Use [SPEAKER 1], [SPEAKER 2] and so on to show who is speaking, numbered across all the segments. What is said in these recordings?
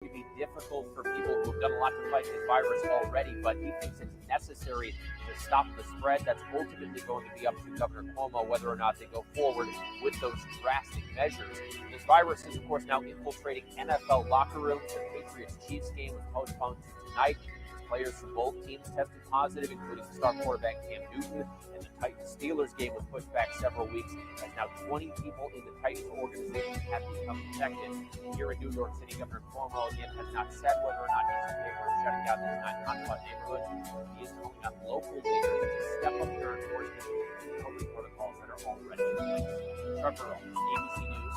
[SPEAKER 1] to be difficult for people who have done a lot to fight this virus already, but he thinks it's necessary to stop the spread. That's ultimately going to be up to Governor Cuomo whether or not they go forward with those drastic measures. This virus is, of course, now infiltrating NFL locker rooms. The Patriots-Chiefs game was postponed to tonight. Players from both teams tested positive, including star quarterback Cam Newton, and the Titans-Steelers game was pushed back several weeks, as now 20 people in the Titans organization have become infected. Here in New York City, Governor Cuomo again has not said whether or not he's in favor of shutting down these 9 hotspot neighborhoods. He is calling on local leaders to step up their enforcement of COVID protocols that are already in place. Trevor Earl, ABC News.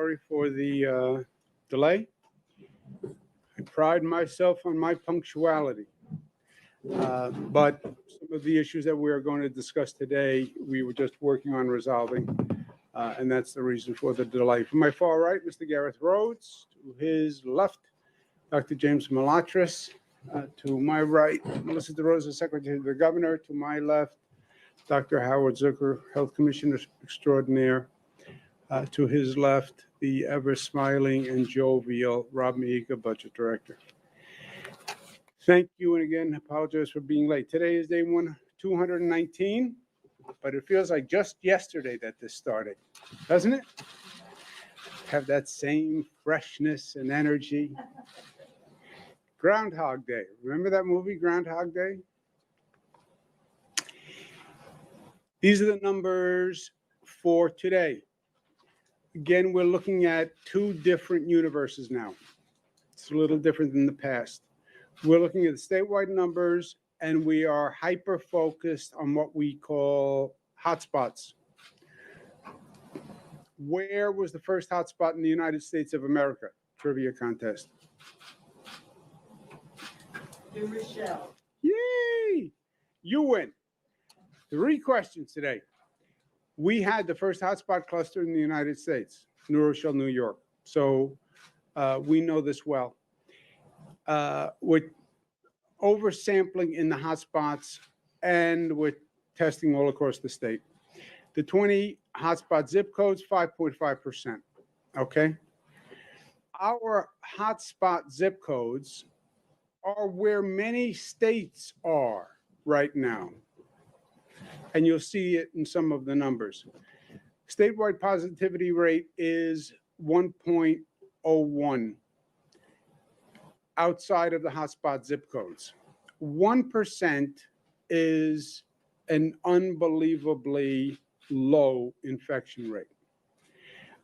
[SPEAKER 2] sorry for the delay. I pride myself on my punctuality. But some of the issues that we are going to discuss today, we were just working on resolving, and that's the reason for the delay. From my far right, Mr. Gareth Rhodes. To his left, Dr. James Malatras. To my right, Melissa DeRosa, Secretary of the Governor. To my left, Dr. Howard Zucker, Health Commissioner Extraordinaire. To his left, the ever-smiling and jovial Rob Mihica, Budget Director. Thank you, and again, apologize for being late. Today is day 219, but it feels like just yesterday that this started, doesn't it? Have that same freshness and energy. Groundhog Day. Remember that movie, Groundhog Day? These are the numbers for today. Again, we're looking at two different universes now. It's a little different than the past. We're looking at the statewide numbers, and we are hyper-focused on what we call hotspots. Where was the first hotspot in the United States of America? Trivia contest.
[SPEAKER 3] New Rochelle.
[SPEAKER 2] Yay! You win. 3 questions today. We had the first hotspot cluster in the United States, New Rochelle, New York. So we know this well. With oversampling in the hotspots and with testing all across the state. The 20 hotspot zip codes, 5.5%. Okay. Our hotspot zip codes are where many states are right now. And you'll see it in some of the numbers. Statewide positivity rate is 1.01 outside of the hotspot zip codes. 1% is an unbelievably low infection rate.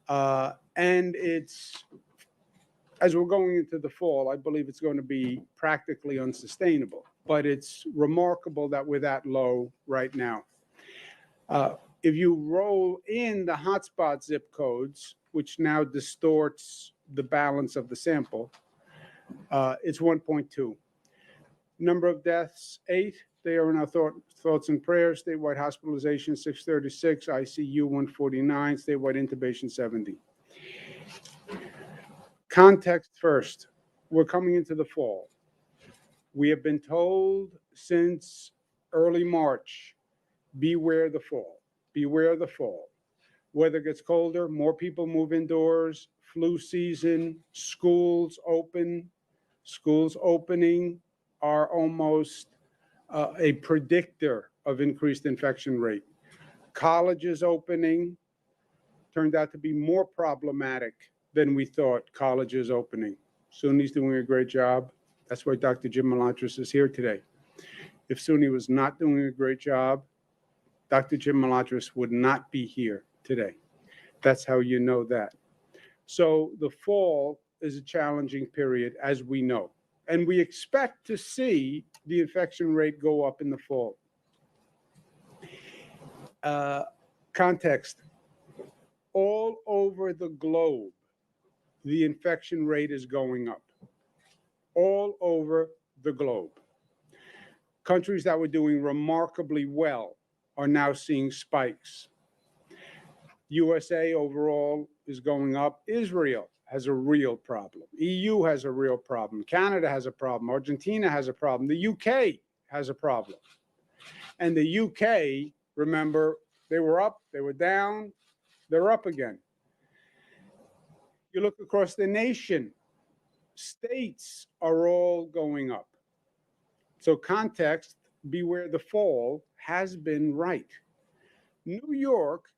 [SPEAKER 2] And it's, as we're going into the fall, I believe it's going to be practically unsustainable. But it's remarkable that we're that low right now. If you roll in the hotspot zip codes, which now distorts the balance of the sample, it's 1.2. Number of deaths, 8. They are in our thoughts and prayers. Statewide hospitalization, 636. ICU, 149. Statewide intubation, 70. Context first. We're coming into the fall. We have been told since early March, beware the fall. Beware the fall. Weather gets colder, more people move indoors, flu season, schools open. Schools opening are almost a predictor of increased infection rate. Colleges opening turned out to be more problematic than we thought. Colleges opening. SUNY's doing a great job. That's why Dr. Jim Malatras is here today. If SUNY was not doing a great job, Dr. Jim Malatras would not be here today. That's how you know that. So the fall is a challenging period, as we know. And we expect to see the infection rate go up in the fall. Context. All over the globe, the infection rate is going up. All over the globe. Countries that were doing remarkably well are now seeing spikes. USA overall is going up. Israel has a real problem. EU has a real problem. Canada has a problem. Argentina has a problem. The UK has a problem. And the UK, remember, they were up, they were down, they're up again. You look across the nation, states are all going up. So context, beware the fall, has been right. New York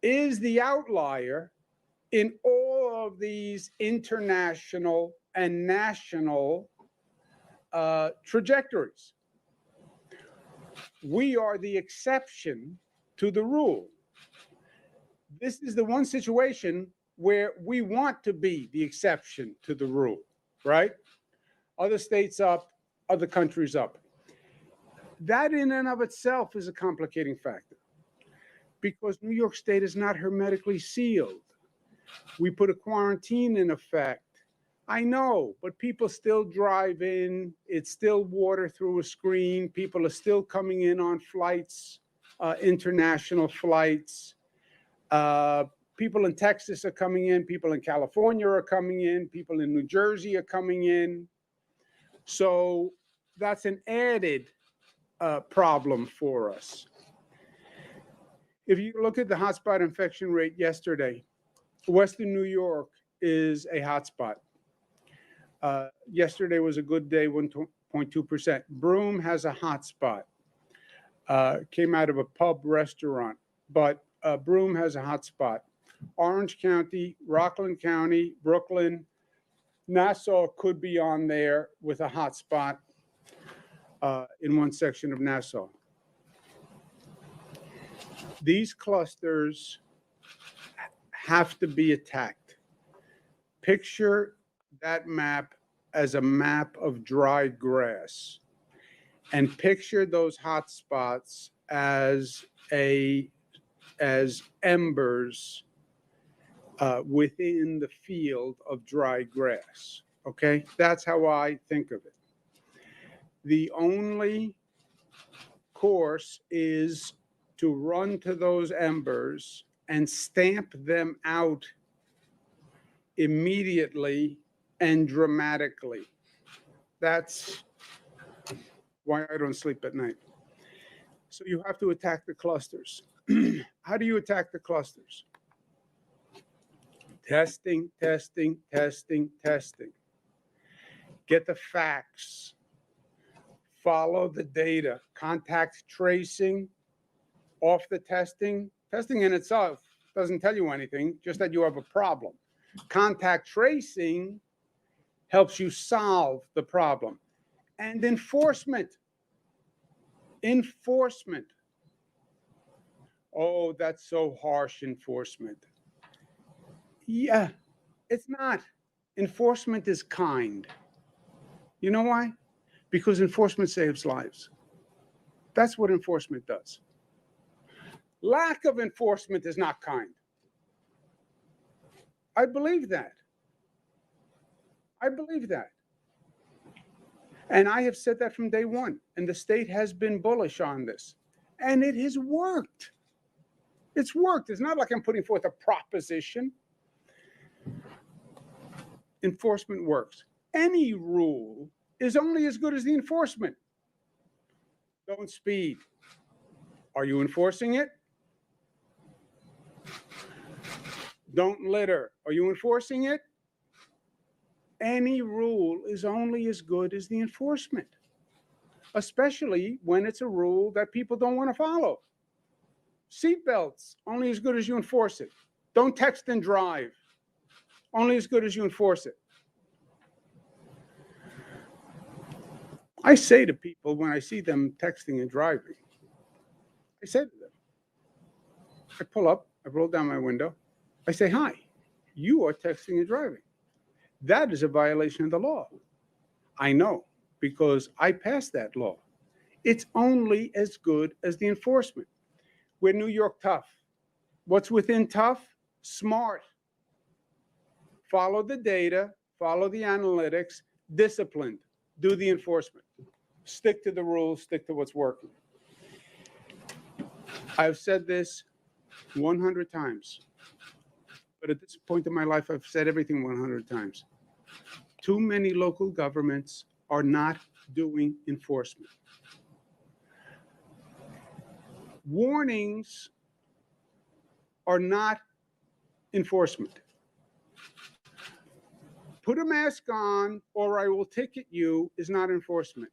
[SPEAKER 2] is the outlier in all of these international and national trajectories. We are the exception to the rule. This is the one situation where we want to be the exception to the rule, right? Other states up, other countries up. That in and of itself is a complicating factor because New York State is not hermetically sealed. We put a quarantine in effect. I know, but people still drive in. It's still water through a screen. People are still coming in on flights, international flights. People in Texas are coming in. People in California are coming in. People in New Jersey are coming in. So that's an added problem for us. If you look at the hotspot infection rate yesterday, Western New York is a hotspot. Yesterday was a good day, 1.2%. Broome has a hotspot. Came out of a pub restaurant, but Broome has a hotspot. Orange County, Rockland County, Brooklyn, Nassau could be on there with a hotspot in one section of Nassau. These clusters have to be attacked. Picture that map as a map of dried grass, and picture those hotspots as embers within the field of dry grass. Okay, that's how I think of it. The only course is to run to those embers and stamp them out immediately and dramatically. That's why I don't sleep at night. So you have to attack the clusters. How do you attack the clusters? Testing, testing, testing, testing. Get the facts. Follow the data. Contact tracing off the testing. Testing in itself doesn't tell you anything, just that you have a problem. Contact tracing helps you solve the problem. And enforcement. Enforcement. Oh, that's so harsh, enforcement. Yeah, it's not. Enforcement is kind. You know why? Because enforcement saves lives. That's what enforcement does. Lack of enforcement is not kind. I believe that. I believe that. And I have said that from day one. And the state has been bullish on this. And it has worked. It's worked. It's not like I'm putting forth a proposition. Enforcement works. Any rule is only as good as the enforcement. Don't speed. Are you enforcing it? Don't litter. Are you enforcing it? Any rule is only as good as the enforcement, especially when it's a rule that people don't want to follow. Seatbelts, only as good as you enforce it. Don't text and drive, only as good as you enforce it. I say to people when I see them texting and driving, I say to them, I pull up, I roll down my window, I say, hi, you are texting and driving. That is a violation of the law. I know, because I passed that law. It's only as good as the enforcement. We're New York tough. What's within tough? Smart. Follow the data, follow the analytics, disciplined, do the enforcement. Stick to the rules, stick to what's working. I've said this 100 times. But at this point in my life, I've said everything 100 times. Too many local governments are not doing enforcement. Warnings are not enforcement. Put a mask on or I will ticket you is not enforcement.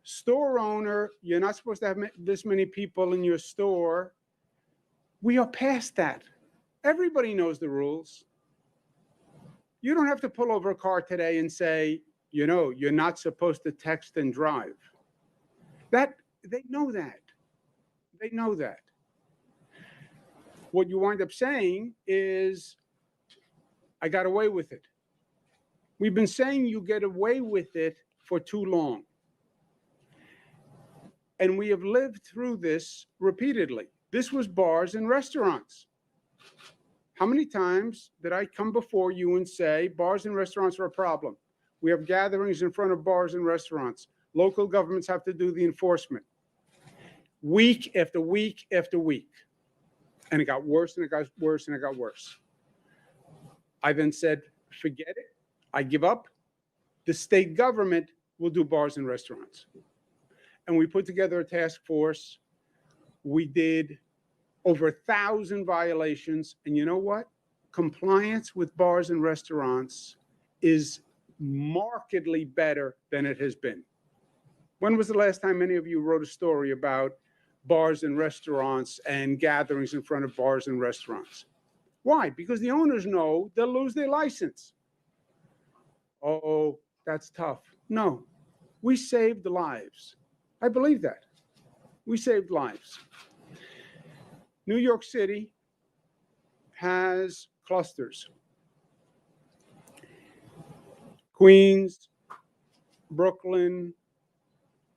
[SPEAKER 2] Store owner, you're not supposed to have this many people in your store. We are past that. Everybody knows the rules. You don't have to pull over a car today and say, you know, you're not supposed to text and drive. That, they know that. They know that. What you wind up saying is, I got away with it. We've been saying you get away with it for too long. And we have lived through this repeatedly. This was bars and restaurants. How many times did I come before you and say bars and restaurants are a problem? We have gatherings in front of bars and restaurants. Local governments have to do the enforcement. Week after week after week. And it got worse and it got worse and it got worse. I then said, forget it. I give up. The state government will do bars and restaurants. And we put together a task force. We did over 1,000 violations. And you know what? Compliance with bars and restaurants is markedly better than it has been. When was the last time any of you wrote a story about bars and restaurants and gatherings in front of bars and restaurants? Why? Because the owners know they'll lose their license. Oh, that's tough. No, we saved lives. I believe that. We saved lives. New York City has clusters. Queens, Brooklyn.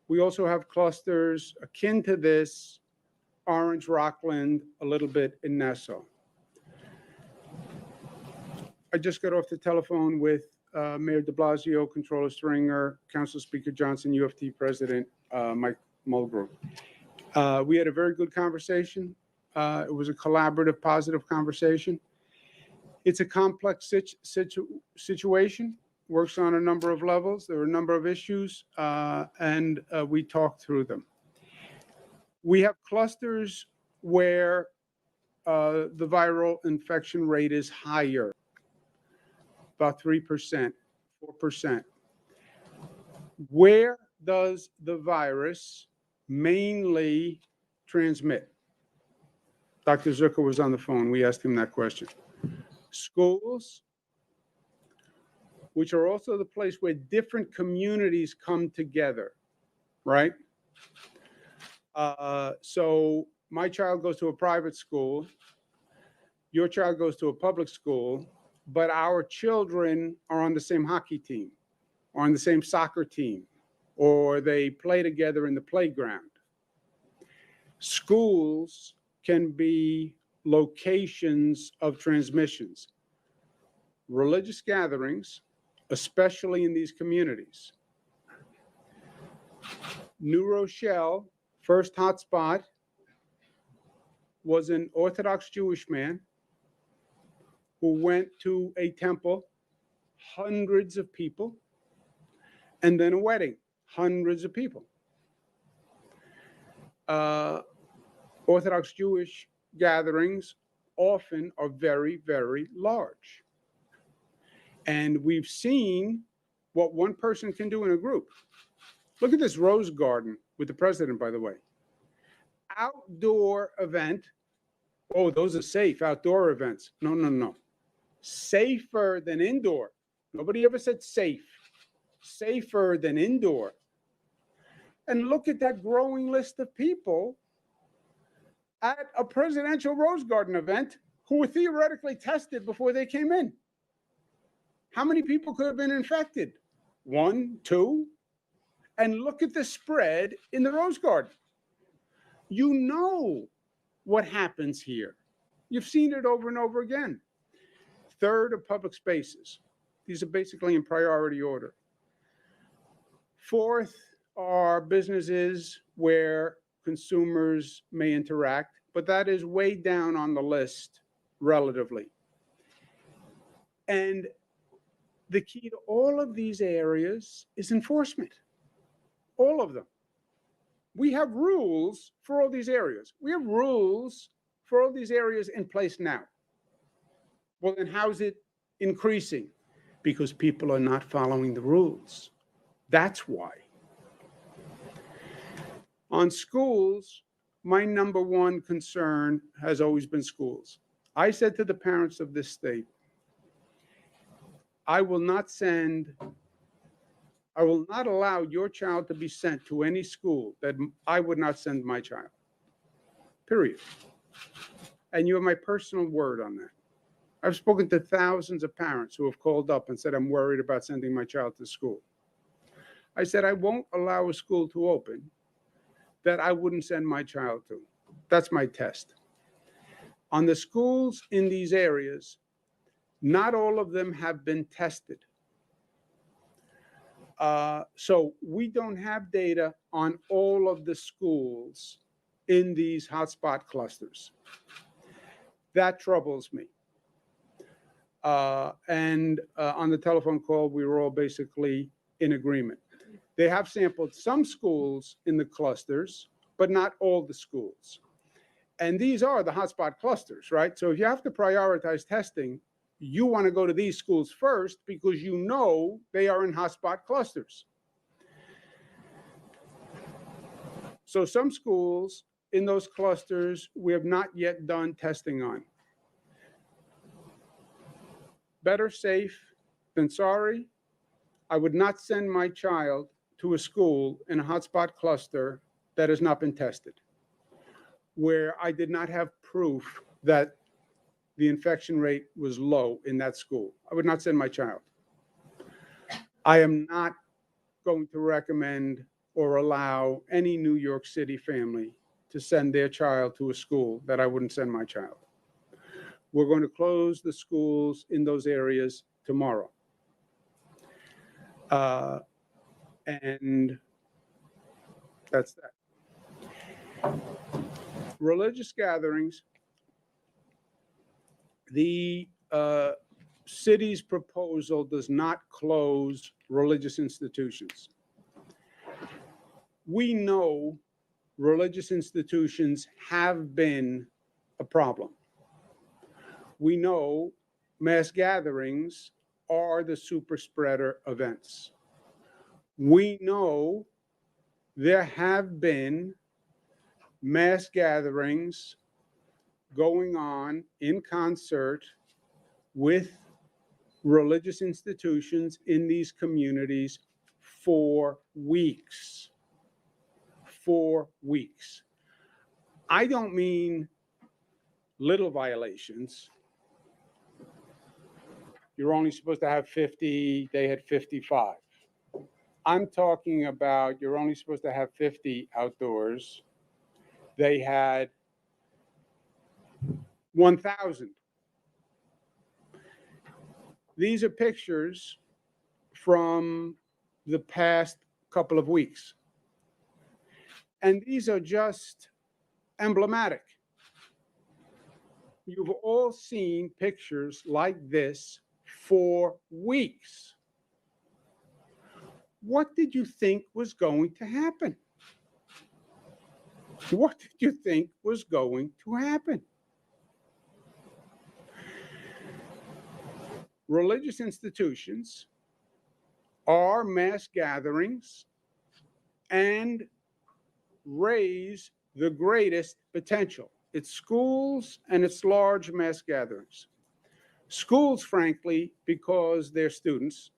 [SPEAKER 2] We also have clusters akin to this, Orange, Rockland, a little bit in Nassau. I just got off the telephone with Mayor de Blasio, Controller Stringer, Council Speaker Johnson, UFT President Mike Mulgrew. We had a very good conversation. It was a collaborative, positive conversation. It's a complex situation, works on a number of levels. There are a number of issues, and we talked through them. We have clusters where the viral infection rate is higher, about 3%, 4%. Where does the virus mainly transmit? Dr. Zucker was on the phone. We asked him that question. Schools, which are also the place where different communities come together, right? So my child goes to a private school, your child goes to a public school, but our children are on the same hockey team, or on the same soccer team, or they play together in the playground. Schools can be locations of transmissions. Religious gatherings, especially in these communities. New Rochelle, first hotspot, was an Orthodox Jewish man who went to a temple, hundreds of people, and then a wedding, hundreds of people. Orthodox Jewish gatherings often are very, very large. And we've seen what one person can do in a group. Look at this rose garden with the president, by the way. Outdoor event. Oh, those are safe, outdoor events. No, no, no. Safer than indoor. Nobody ever said safe. Safer than indoor. And look at that growing list of people at a presidential rose garden event who were theoretically tested before they came in. How many people could have been infected? 1, 2? And look at the spread in the rose garden. You know what happens here. You've seen it over and over again. Third are public spaces. These are basically in priority order. Fourth are businesses where consumers may interact, but that is way down on the list relatively. And the key to all of these areas is enforcement. All of them. We have rules for all these areas. We have rules for all these areas in place now. Well, then how's it increasing? Because people are not following the rules. That's why. On schools, my number one concern has always been schools. I said to the parents of this state, I will not allow your child to be sent to any school that I would not send my child. Period. And you have my personal word on that. I've spoken to thousands of parents who have called up and said, I'm worried about sending my child to school. I said, I won't allow a school to open that I wouldn't send my child to. That's my test. On the schools in these areas, not all of them have been tested. So we don't have data on all of the schools in these hotspot clusters. That troubles me. And on the telephone call, we were all basically in agreement. They have sampled some schools in the clusters, but not all the schools. And these are the hotspot clusters, right? So if you have to prioritize testing, you want to go to these schools first because you know they are in hotspot clusters. So some schools in those clusters we have not yet done testing on. Better safe than sorry. I would not send my child to a school in a hotspot cluster that has not been tested, where I did not have proof that the infection rate was low in that school. I would not send my child. I am not going to recommend or allow any New York City family to send their child to a school that I wouldn't send my child. We're going to close the schools in those areas tomorrow. And that's that. Religious gatherings. The city's proposal does not close religious institutions. We know religious institutions have been a problem. We know mass gatherings are the super spreader events. We know there have been mass gatherings going on in concert with religious institutions in these communities for weeks. 4 weeks. I don't mean little violations. You're only supposed to have 50, they had 55. I'm talking about you're only supposed to have 50 outdoors. They had 1,000. These are pictures from the past couple of weeks. And these are just emblematic. You've all seen pictures like this for weeks. What did you think was going to happen? What did you think was going to happen? Religious institutions are mass gatherings and raise the greatest potential. It's schools and it's large mass gatherings. Schools, frankly, because they're students,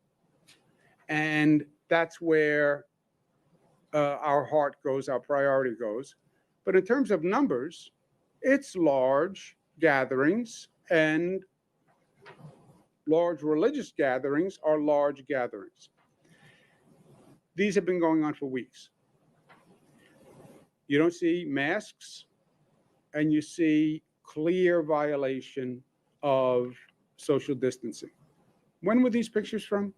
[SPEAKER 2] and that's where our heart goes, our priority goes. But in terms of numbers, it's large gatherings, and large religious gatherings are large gatherings. These have been going on for weeks. You don't see masks, and you see clear violation of social distancing. When were these pictures from?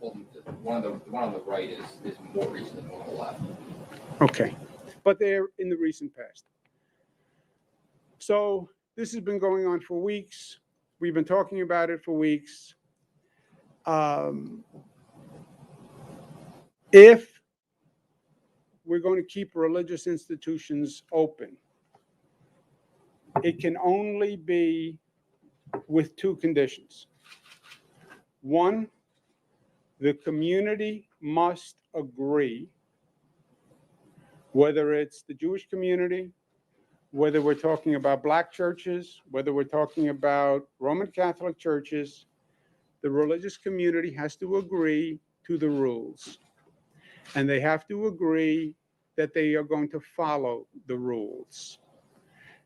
[SPEAKER 4] Well, the one on the right is more recent than the one on the left.
[SPEAKER 2] Okay, but they're in the recent past. So this has been going on for weeks. We've been talking about it for weeks. If we're going to keep religious institutions open, it can only be with 2 conditions. One, the community must agree, whether it's the Jewish community, whether we're talking about Black churches, whether we're talking about Roman Catholic churches, the religious community has to agree to the rules. And they have to agree that they are going to follow the rules.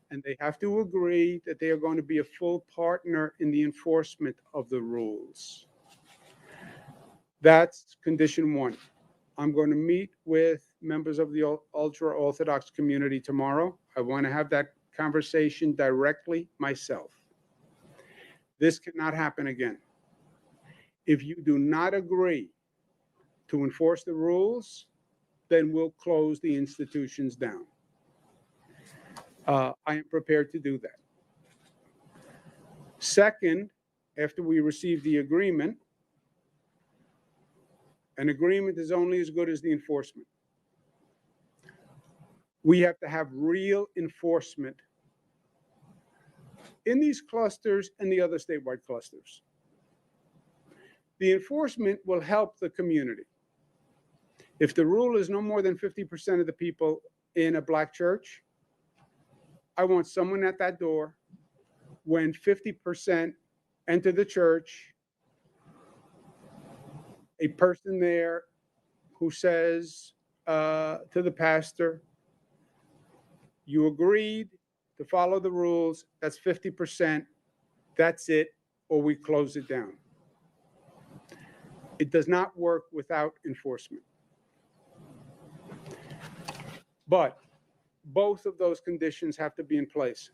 [SPEAKER 2] And they have to agree that they are going to be a full partner in the enforcement of the rules. That's condition 1. I'm going to meet with members of the ultra-Orthodox community tomorrow. I want to have that conversation directly myself. This cannot happen again. If you do not agree to enforce the rules, then we'll close the institutions down. I am prepared to do that. Second, after we receive the agreement, an agreement is only as good as the enforcement. We have to have real enforcement in these clusters and the other statewide clusters. The enforcement will help the community. If the rule is no more than 50% of the people in a Black church, I want someone at that door when 50% enter the church, a person there who says to the pastor, you agreed to follow the rules, that's 50%, that's it, or we close it down. It does not work without enforcement. But both of those conditions have to be in place.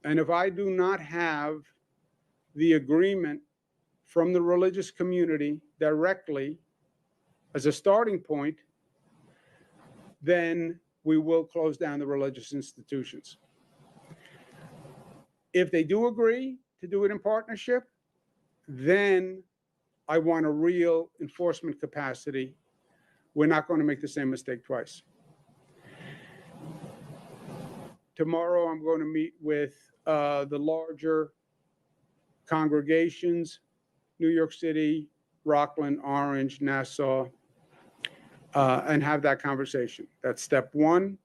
[SPEAKER 2] And if I do not have the agreement from the religious community directly as a starting point, then we will close down the religious institutions. If they do agree to do it in partnership, then I want a real enforcement capacity. We're not going to make the same mistake twice. Tomorrow, I'm going to meet with the larger congregations, New York City, Rockland, Orange, Nassau, and have that conversation. That's step one.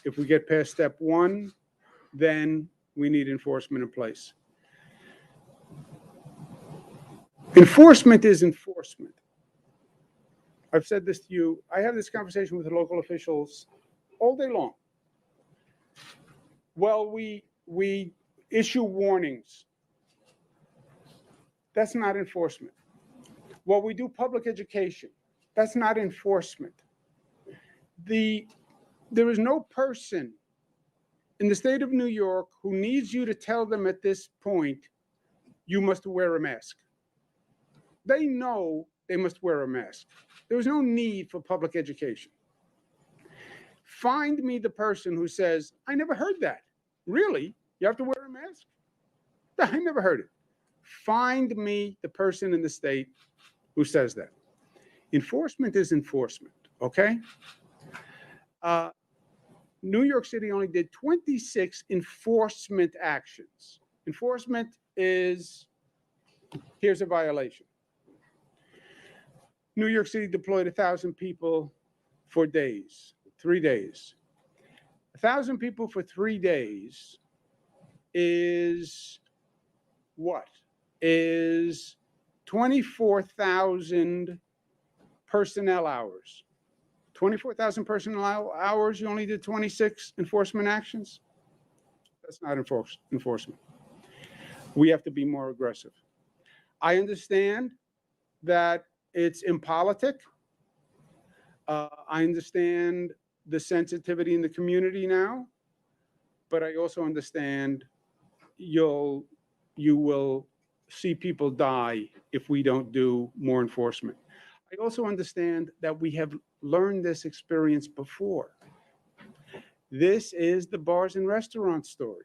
[SPEAKER 2] If we get past step one, then we need enforcement in place. Enforcement is enforcement. I've said this to you. I have this conversation with the local officials all day long. Well, we issue warnings. That's not enforcement. Well, we do public education. That's not enforcement. There is no person in the state of New York who needs you to tell them at this point, you must wear a mask. They know they must wear a mask. There's no need for public education. Find me the person who says, I never heard that. Really? You have to wear a mask? I never heard it. Find me the person in the state who says that. Enforcement is enforcement, okay? New York City only did 26 enforcement actions. Enforcement is, here's a violation. New York City deployed 1,000 people for days, 3 days. 1,000 people for 3 days is what? Is 24,000 personnel hours. 24,000 personnel hours, you only did 26 enforcement actions? That's not enforcement. We have to be more aggressive. I understand that it's impolitic. I understand the sensitivity in the community now, but I also understand you will see people die if we don't do more enforcement. I also understand that we have learned this experience before. This is the bars and restaurants story.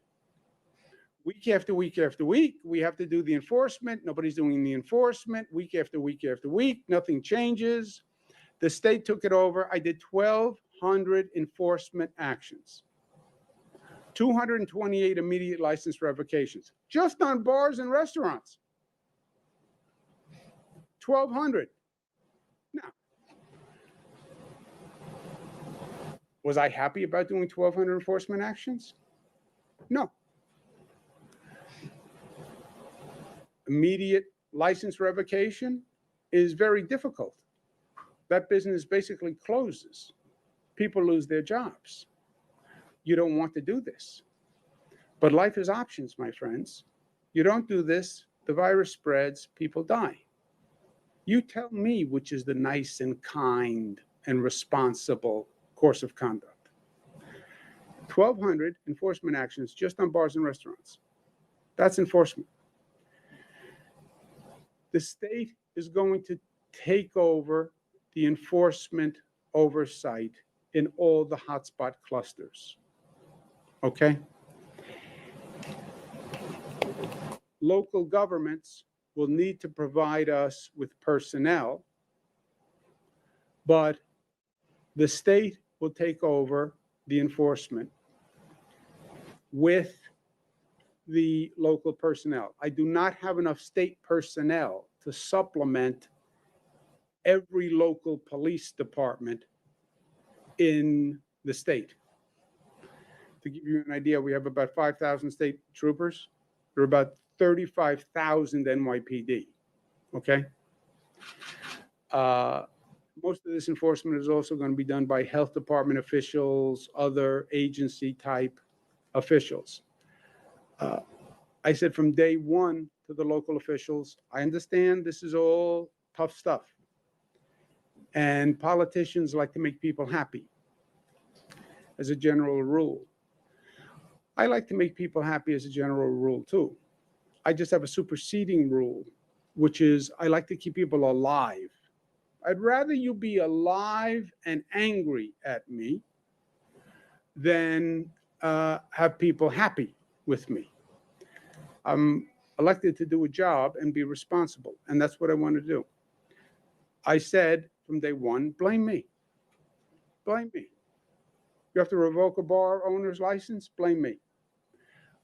[SPEAKER 2] Week after week after week, we have to do the enforcement. Nobody's doing the enforcement. Week after week after week, nothing changes. The state took it over. I did 1,200 enforcement actions, 228 immediate license revocations, just on bars and restaurants. 1,200. Now, was I happy about doing 1,200 enforcement actions? No. Immediate license revocation is very difficult. That business basically closes. People lose their jobs. You don't want to do this. But life is options, my friends. You don't do this, the virus spreads, people die. You tell me which is the nice and kind and responsible course of conduct. 1,200 enforcement actions just on bars and restaurants. That's enforcement. The state is going to take over the enforcement oversight in all the hotspot clusters. Okay? Local governments will need to provide us with personnel, but the state will take over the enforcement with the local personnel. I do not have enough state personnel to supplement every local police department in the state. To give you an idea, we have about 5,000 state troopers. There are about 35,000 NYPD, okay? Most of this enforcement is also going to be done by health department officials, other agency type officials. I said from day one to the local officials, I understand this is all tough stuff. And politicians like to make people happy as a general rule. I like to make people happy as a general rule too. I just have a superseding rule, which is I like to keep people alive. I'd rather you be alive and angry at me than have people happy with me. I'm elected to do a job and be responsible, and that's what I want to do. I said from day one, blame me. Blame me. You have to revoke a bar owner's license? Blame me.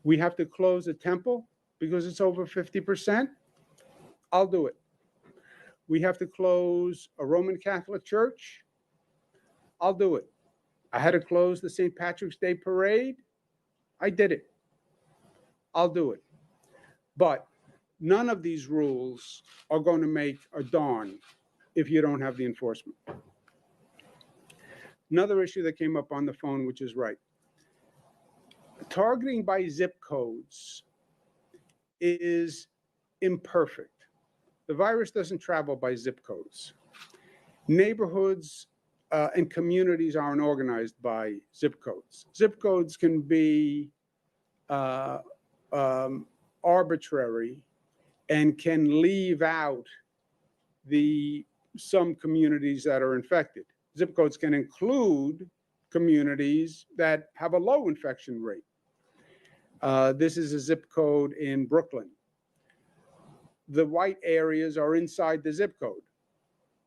[SPEAKER 2] We have to close a temple because it's over 50%? I'll do it. We have to close a Roman Catholic church? I'll do it. I had to close the St. Patrick's Day parade? I did it. I'll do it. But none of these rules are going to make a darn if you don't have the enforcement. Another issue that came up on the phone, which is right. Targeting by zip codes is imperfect. The virus doesn't travel by zip codes. Neighborhoods and communities aren't organized by zip codes. Zip codes can be arbitrary and can leave out some communities that are infected. Zip codes can include communities that have a low infection rate. This is a zip code in Brooklyn. The white areas are inside the zip code,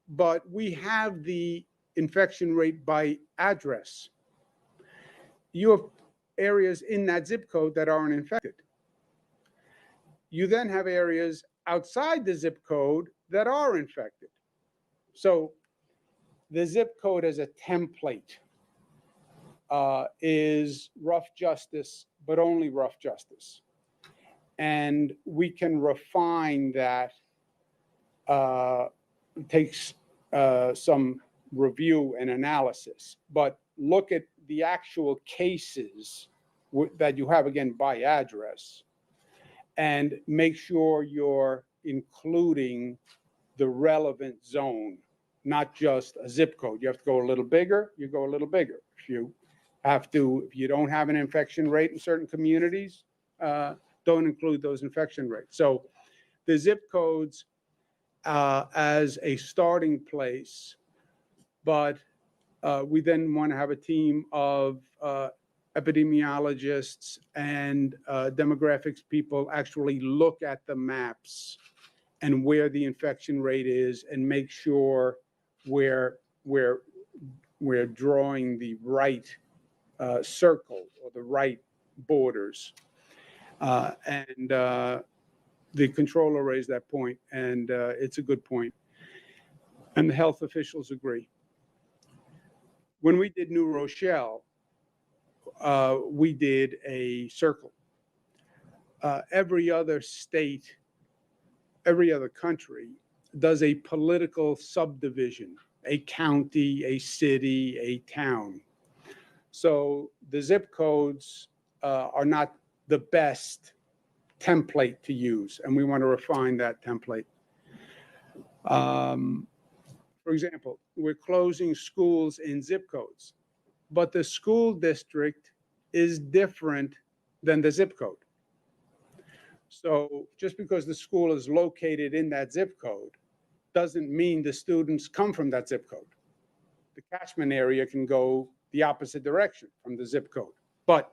[SPEAKER 2] but we have the infection rate by address. You have areas in that zip code that aren't infected. You then have areas outside the zip code that are infected. So the zip code as a template is rough justice, but only rough justice. And we can refine that. It takes some review and analysis, but look at the actual cases that you have, again, by address, and make sure you're including the relevant zone, not just a zip code. You have to go a little bigger, you go a little bigger. If you don't have an infection rate in certain communities, don't include those infection rates. So the zip codes as a starting place, but we then want to have a team of epidemiologists and demographics people actually look at the maps and where the infection rate is and make sure we're drawing the right circle or the right borders. And the controller raised that point, and it's a good point. And the health officials agree. When we did New Rochelle, we did a circle. Every other state, every other country does a political subdivision, a county, a city, a town. So the zip codes are not the best template to use, and we want to refine that template. For example, we're closing schools in zip codes, but the school district is different than the zip code. So just because the school is located in that zip code doesn't mean the students come from that zip code. The catchment area can go the opposite direction from the zip code. But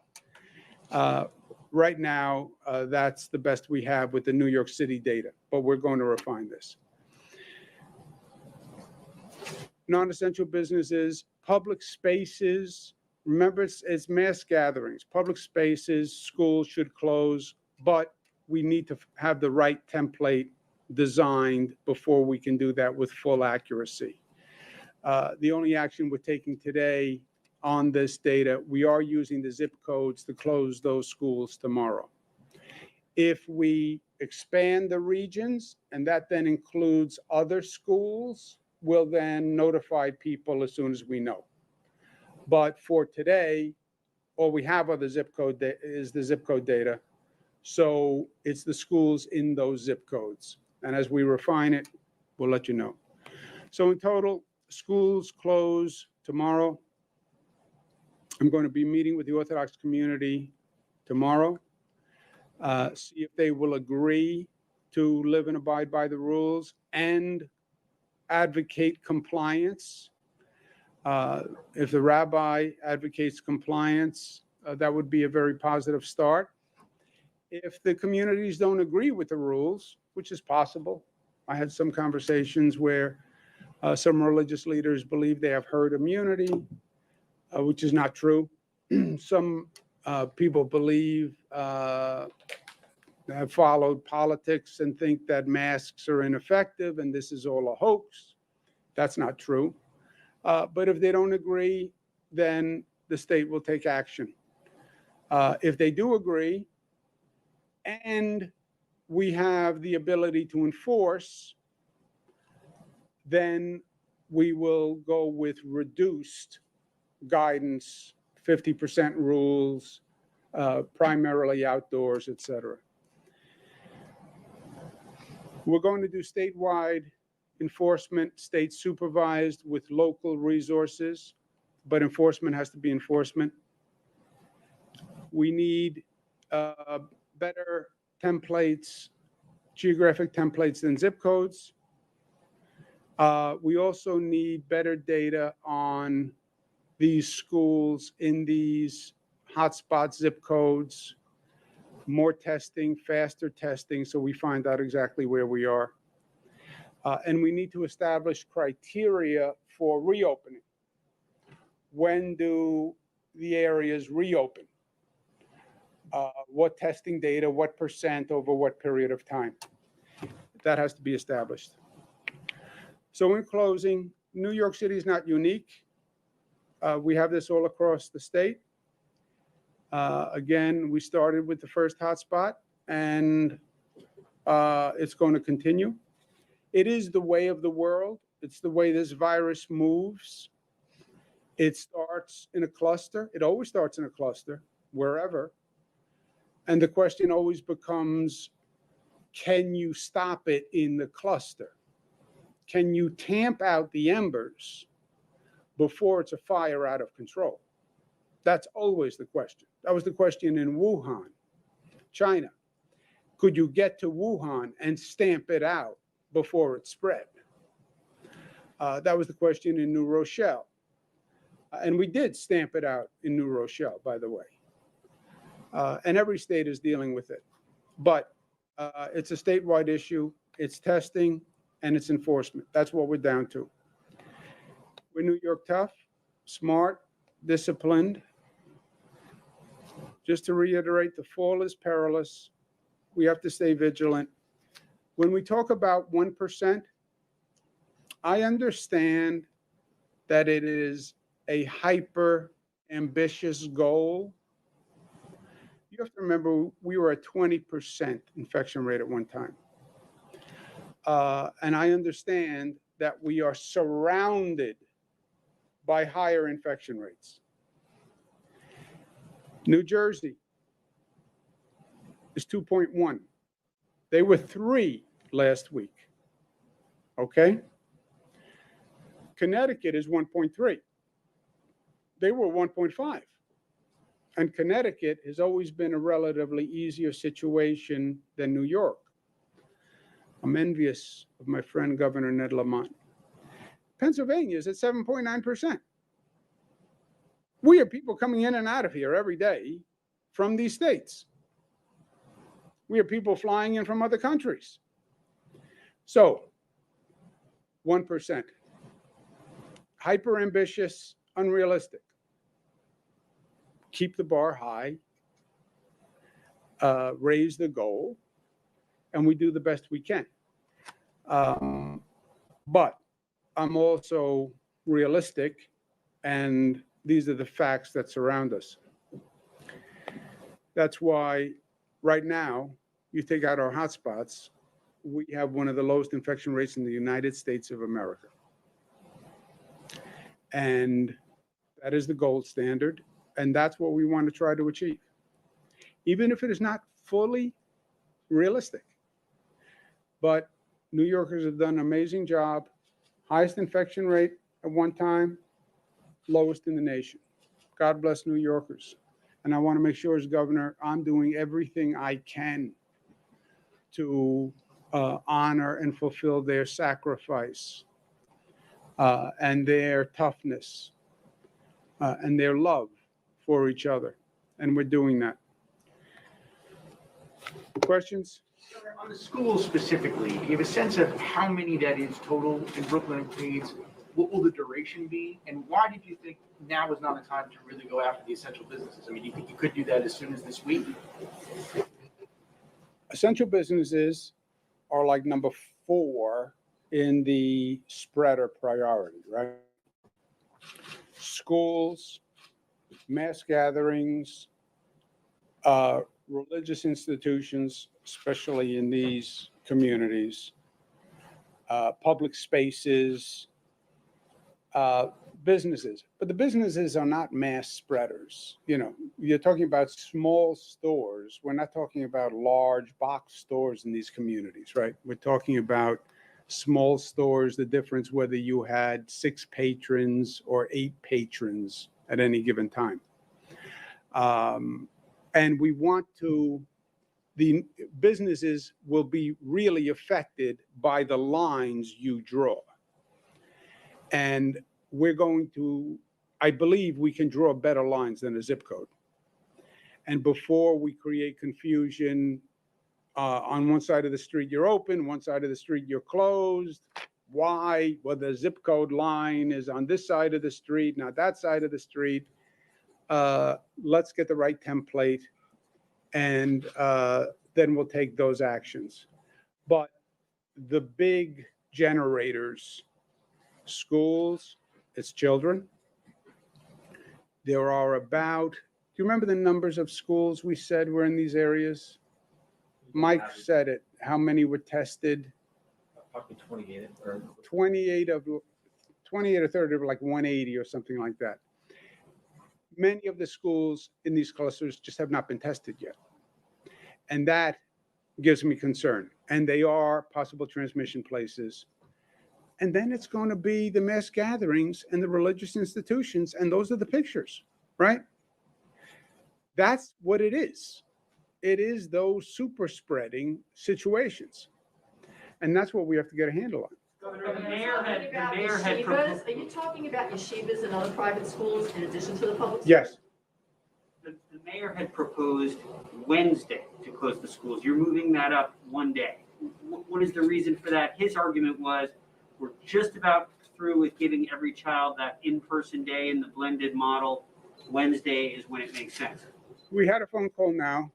[SPEAKER 2] right now, that's the best we have with the New York City data, but we're going to refine this. Non-essential businesses, public spaces. Remember, it's mass gatherings. Public spaces, schools should close, but we need to have the right template designed before we can do that with full accuracy. The only action we're taking today on this data, we are using the zip codes to close those schools tomorrow. If we expand the regions, and that then includes other schools, we'll then notify people as soon as we know. But for today, all we have of the zip code is the zip code data. So it's the schools in those zip codes. And as we refine it, we'll let you know. So in total, schools close tomorrow. I'm going to be meeting with the Orthodox community tomorrow, see if they will agree to live and abide by the rules and advocate compliance. If the rabbi advocates compliance, that would be a very positive start. If the communities don't agree with the rules, which is possible, I had some conversations where some religious leaders believe they have herd immunity, which is not true. Some people believe have followed politics and think that masks are ineffective and this is all a hoax. That's not true. But if they don't agree, then the state will take action. If they do agree, and we have the ability to enforce, then we will go with reduced guidance, 50% rules, primarily outdoors, et cetera. We're going to do statewide enforcement, state supervised with local resources, but enforcement has to be enforcement. We need better templates, geographic templates than zip codes. We also need better data on these schools in these hotspot zip codes, more testing, faster testing, so we find out exactly where we are. And we need to establish criteria for reopening. When do the areas reopen? What testing data, what percent over what period of time? That has to be established. So in closing, New York City is not unique. We have this all across the state. Again, we started with the first hotspot, and it's going to continue. It is the way of the world. It's the way this virus moves. It starts in a cluster. It always starts in a cluster, wherever. And the question always becomes, can you stop it in the cluster? Can you tamp out the embers before it's a fire out of control? That's always the question. That was the question in Wuhan, China. Could you get to Wuhan and stamp it out before it spread? That was the question in New Rochelle. And we did stamp it out in New Rochelle, by the way. And every state is dealing with it. But it's a statewide issue. It's testing and it's enforcement. That's what we're down to. We're New York tough, smart, disciplined. Just to reiterate, the fall is perilous. We have to stay vigilant. When we talk about 1%, I understand that it is a hyper ambitious goal. You have to remember, we were at 20% infection rate at one time. And I understand that we are surrounded by higher infection rates. New Jersey is 2.1. They were 3 last week. Okay? Connecticut is 1.3. They were 1.5. And Connecticut has always been a relatively easier situation than New York. I'm envious of my friend Governor Ned Lamont. Pennsylvania is at 7.9%. We have people coming in and out of here every day from these states. We have people flying in from other countries. So, 1%. Hyper ambitious, unrealistic. Keep the bar high, raise the goal, and we do the best we can. But I'm also realistic, and these are the facts that surround us. That's why right now, you take out our hotspots, we have one of the lowest infection rates in the United States of America. And that is the gold standard, and that's what we want to try to achieve, even if it is not fully realistic. But New Yorkers have done an amazing job. Highest infection rate at one time, lowest in the nation. God bless New Yorkers. And I want to make sure as governor, I'm doing everything I can to honor and fulfill their sacrifice and their toughness and their love for each other. And we're doing that. Questions?
[SPEAKER 5] On the schools specifically, do you have a sense of how many that is total in Brooklyn and Queens? What will the duration be? And why did you think now is not a time to really go after the essential businesses? I mean, do you think you could do that as soon as this week?
[SPEAKER 2] Essential businesses are like number 4 in the spreader priority, right? Schools, mass gatherings, religious institutions, especially in these communities, public spaces, businesses. But the businesses are not mass spreaders. You know, you're talking about small stores. We're not talking about large box stores in these communities, right? We're talking about small stores, the difference whether you had 6 patrons or 8 patrons at any given time. And we want to, the businesses will be really affected by the lines you draw. And we're going to, I believe we can draw better lines than a zip code. And before we create confusion, on one side of the street you're open, one side of the street you're closed. Why? Well, the zip code line is on this side of the street, not that side of the street. Let's get the right template, and then we'll take those actions. But the big generators, schools, it's children. There are about, do you remember the numbers of schools we said were in these areas? Mike said it, how many were tested?
[SPEAKER 4] Probably 28 or
[SPEAKER 2] 28 or 30, like 180 or something like that. Many of the schools in these clusters just have not been tested yet. And that gives me concern. And they are possible transmission places. And then it's going to be the mass gatherings and the religious institutions. And those are the pictures, right? That's what it is. It is those super spreading situations. And that's what we have to get a handle on.
[SPEAKER 3] Governor, the mayor had proposed. Are you talking about yeshivas and other private schools in addition to the public schools?
[SPEAKER 2] Yes.
[SPEAKER 6] The mayor had proposed Wednesday to close the schools. You're moving that up one day. What is the reason for that? His argument was, we're just about through with giving every child that in-person day in the blended model. Wednesday is when it makes sense.
[SPEAKER 2] We had a phone call now.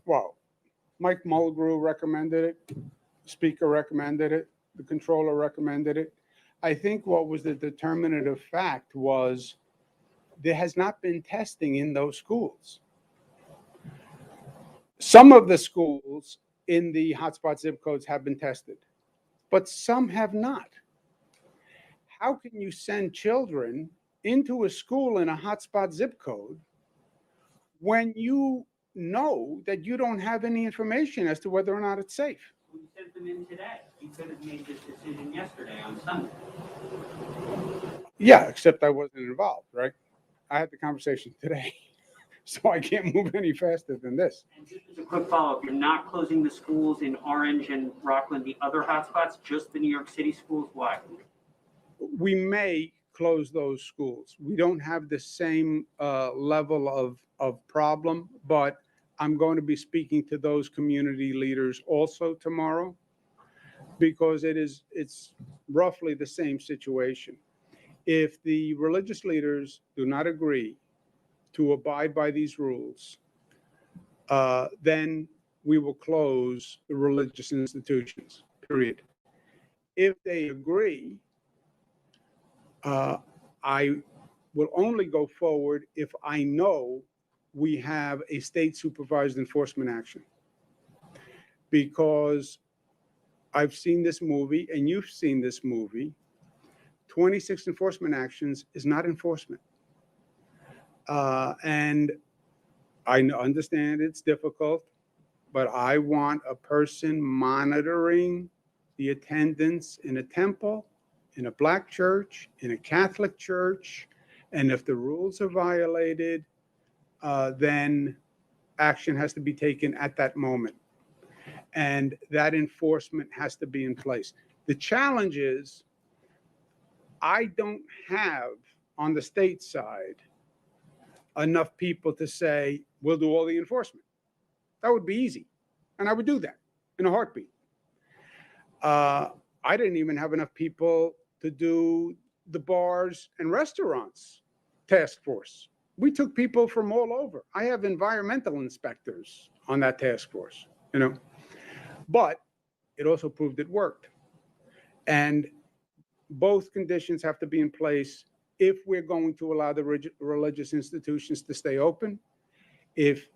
[SPEAKER 2] Well, Mike Mulgrew recommended it. Speaker recommended it. The controller recommended it. I think what was the determinative fact was there has not been testing in those schools. Some of the schools in the hotspot zip codes have been tested, but some have not. How can you send children into a school in a hotspot zip code when you know that you don't have any information as to whether or not it's safe?
[SPEAKER 6] We sent them in today. You could have made this decision yesterday on Sunday.
[SPEAKER 2] Yeah, except I wasn't involved, right? I had the conversation today, so I can't move any faster than this.
[SPEAKER 6] And just as a quick follow-up, you're not closing the schools in Orange and Rockland, the other hotspots, just the New York City schools? Why?
[SPEAKER 2] We may close those schools. We don't have the same level of problem, but I'm going to be speaking to those community leaders also tomorrow, because it's roughly the same situation. If the religious leaders do not agree to abide by these rules, then we will close the religious institutions, period. If they agree, I will only go forward if I know we have a state supervised enforcement action. Because I've seen this movie and you've seen this movie. 26 enforcement actions is not enforcement. And I understand it's difficult, but I want a person monitoring the attendance in a temple, in a Black church, in a Catholic church. And if the rules are violated, then action has to be taken at that moment. And that enforcement has to be in place. The challenge is, I don't have on the state side enough people to say, we'll do all the enforcement. That would be easy. And I would do that in a heartbeat. I didn't even have enough people to do the bars and restaurants task force. We took people from all over. I have environmental inspectors on that task force, but it also proved it worked. And both conditions have to be in place if we're going to allow the religious institutions to stay open. If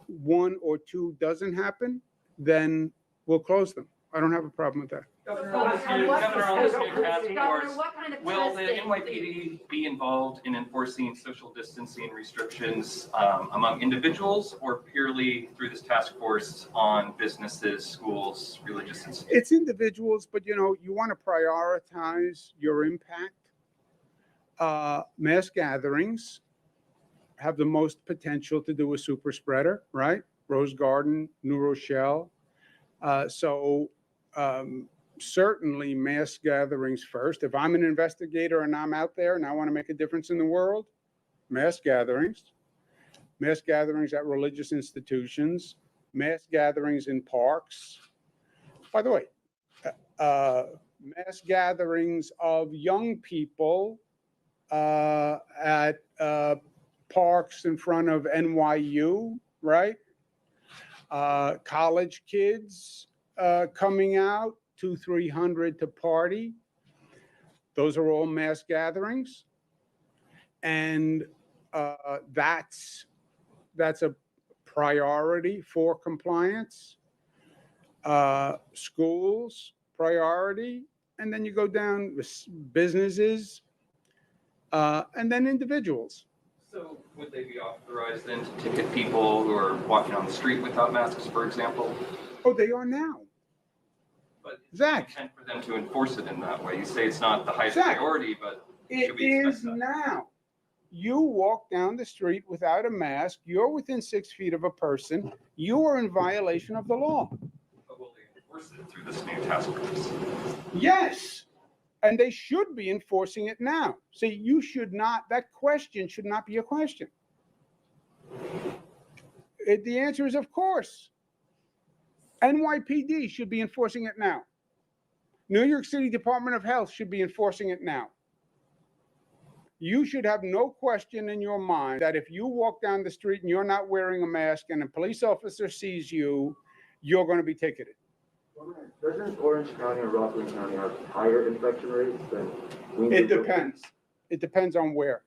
[SPEAKER 2] one or two doesn't happen, then we'll close them. I don't have a problem with that.
[SPEAKER 7] Governor, on this new task force,
[SPEAKER 3] what kind of
[SPEAKER 7] will the
[SPEAKER 3] testing?
[SPEAKER 7] NYPD be involved in enforcing social distancing restrictions among individuals, or purely through this task force on businesses, schools, religious institutions?
[SPEAKER 2] It's individuals, but you want to prioritize your impact. Mass gatherings have the most potential to do a super spreader, right? Rose Garden, New Rochelle. Certainly mass gatherings first. If I'm an investigator and I'm out there and I want to make a difference in the world, mass gatherings at religious institutions, mass gatherings in parks. By the way, mass gatherings of young people at parks in front of NYU, right? College kids coming out, 200-300 to party. Those are all mass gatherings. And that's a priority for compliance. Schools, priority. And then you go down with businesses, and then individuals.
[SPEAKER 7] So would they be authorized then to ticket people who are walking on the street without masks, for example?
[SPEAKER 2] Oh, they are now.
[SPEAKER 7] But
[SPEAKER 2] Zach.
[SPEAKER 7] intent for them to enforce it in that way. You say it's not the highest
[SPEAKER 2] Zach,
[SPEAKER 7] priority, but
[SPEAKER 2] it
[SPEAKER 7] should we expect
[SPEAKER 2] is
[SPEAKER 7] that?
[SPEAKER 2] now. You walk down the street without a mask, you're within 6 feet of a person, you are in violation of the law.
[SPEAKER 7] But will they enforce it through this new task force?
[SPEAKER 2] Yes. And they should be enforcing it now. See, that question should not be a question. The answer is, of course. NYPD should be enforcing it now. New York City Department of Health should be enforcing it now. You should have no question in your mind that if you walk down the street and you're not wearing a mask and a police officer sees you, you're going to be ticketed.
[SPEAKER 8] Doesn't Orange County and Rockland County have higher infection rates than Queens?
[SPEAKER 2] It depends. It depends on where.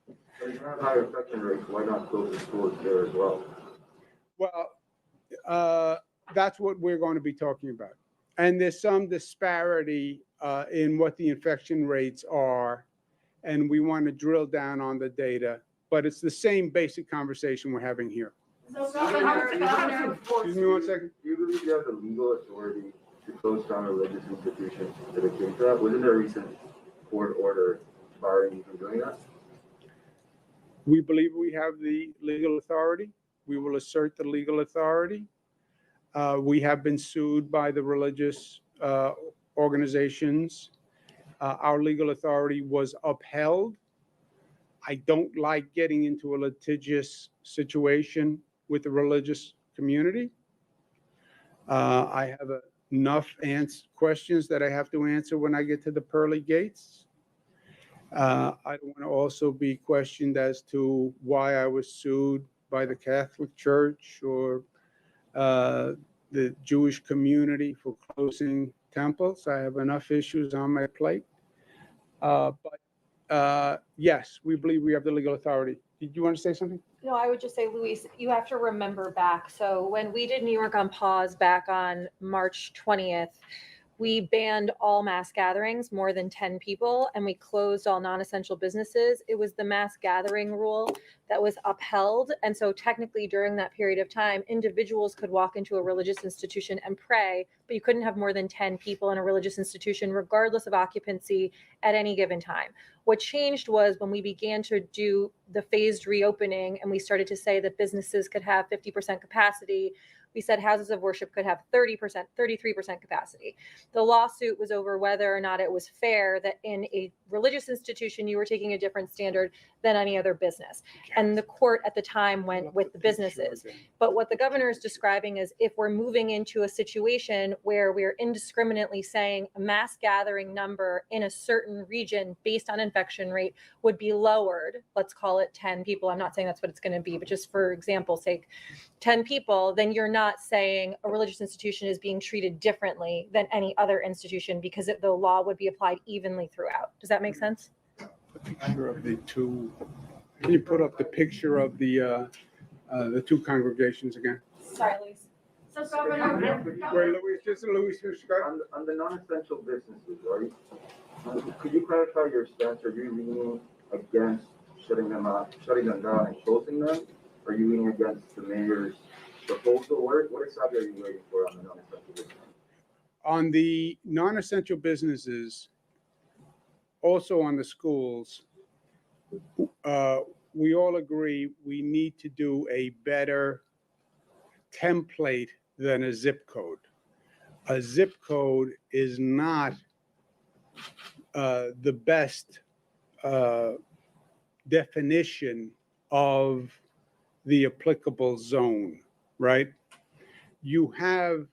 [SPEAKER 8] But if you have higher infection rates, why not close the schools there as well?
[SPEAKER 2] Well, that's what we're going to be talking about. And there's some disparity in what the infection rates are, and we want to drill down on the data, but it's the same basic conversation we're having here.
[SPEAKER 3] So Governor,
[SPEAKER 2] Excuse me 1 second.
[SPEAKER 8] Do you believe you have the legal authority to close down religious institutions dedicated to that? Wasn't there a recent court order barring you from doing that?
[SPEAKER 2] We believe we have the legal authority. We will assert the legal authority. We have been sued by the religious organizations. Our legal authority was upheld. I don't like getting into a litigious situation with the religious community. I have enough questions that I have to answer when I get to the pearly gates. I don't want to also be questioned as to why I was sued by the Catholic Church or the Jewish community for closing temples. I have enough issues on my plate. But yes, we believe we have the legal authority. Did you want to say something?
[SPEAKER 9] No, I would just say, Luis, you have to remember back. So when we did New York on pause back on March 20th, we banned all mass gatherings, more than 10 people, and we closed all non-essential businesses. It was the mass gathering rule that was upheld. And so technically during that period of time, individuals could walk into a religious institution and pray, but you couldn't have more than 10 people in a religious institution, regardless of occupancy at any given time. What changed was when we began to do the phased reopening and we started to say that businesses could have 50% capacity, we said houses of worship could have 30%, 33% capacity. The lawsuit was over whether or not it was fair that in a religious institution, you were taking a different standard than any other business. And the court at the time went with the businesses. But what the governor is describing is if we're moving into a situation where we're indiscriminately saying a mass gathering number in a certain region based on infection rate would be lowered, let's call it 10 people. I'm not saying that's what it's going to be, but just for example's sake, 10 people, then you're not saying a religious institution is being treated differently than any other institution because the law would be applied evenly throughout. Does that make sense?
[SPEAKER 2] The picture of the two. Can you put up the picture of the two congregations again?
[SPEAKER 9] Sorry, Luis.
[SPEAKER 3] So Governor,
[SPEAKER 2] Wait, Luis, just Luis.
[SPEAKER 8] On the non-essential businesses, could you clarify your stance? Are you leaning against shutting them down and closing them? Are you leaning against the mayor's proposal? What exactly are you waiting for on the non-essential businesses?
[SPEAKER 2] On the non-essential businesses, also on the schools, we all agree we need to do a better template than a zip code. A zip code is not the best definition of the applicable zone, right? You have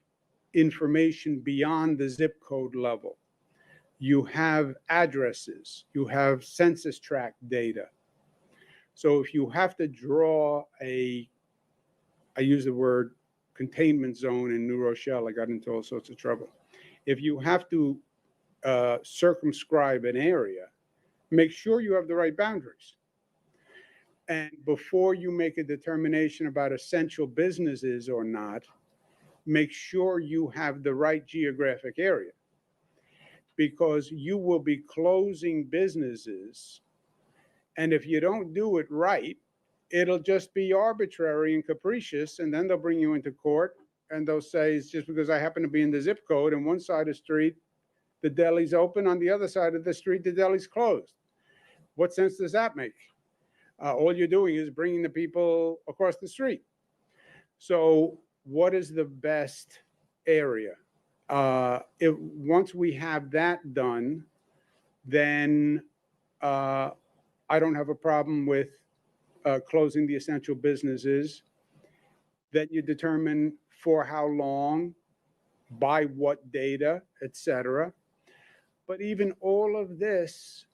[SPEAKER 2] information beyond the zip code level. You have addresses, you have census tract data. So if you have to draw I use the word containment zone in New Rochelle, I got into all sorts of trouble. If you have to circumscribe an area, make sure you have the right boundaries. And before you make a determination about essential businesses or not, make sure you have the right geographic area. Because you will be closing businesses, and if you don't do it right, it'll just be arbitrary and capricious, and then they'll bring you into court, and they'll say, it's just because I happen to be in the zip code, and one side of the street, the deli's open, on the other side of the street, the deli's closed. What sense does that make? All you're doing is bringing the people across the street. So what is the best area? Once we have that done, then I don't have a problem with closing the essential businesses. Then you determine for how long, by what data, etc. But even all of this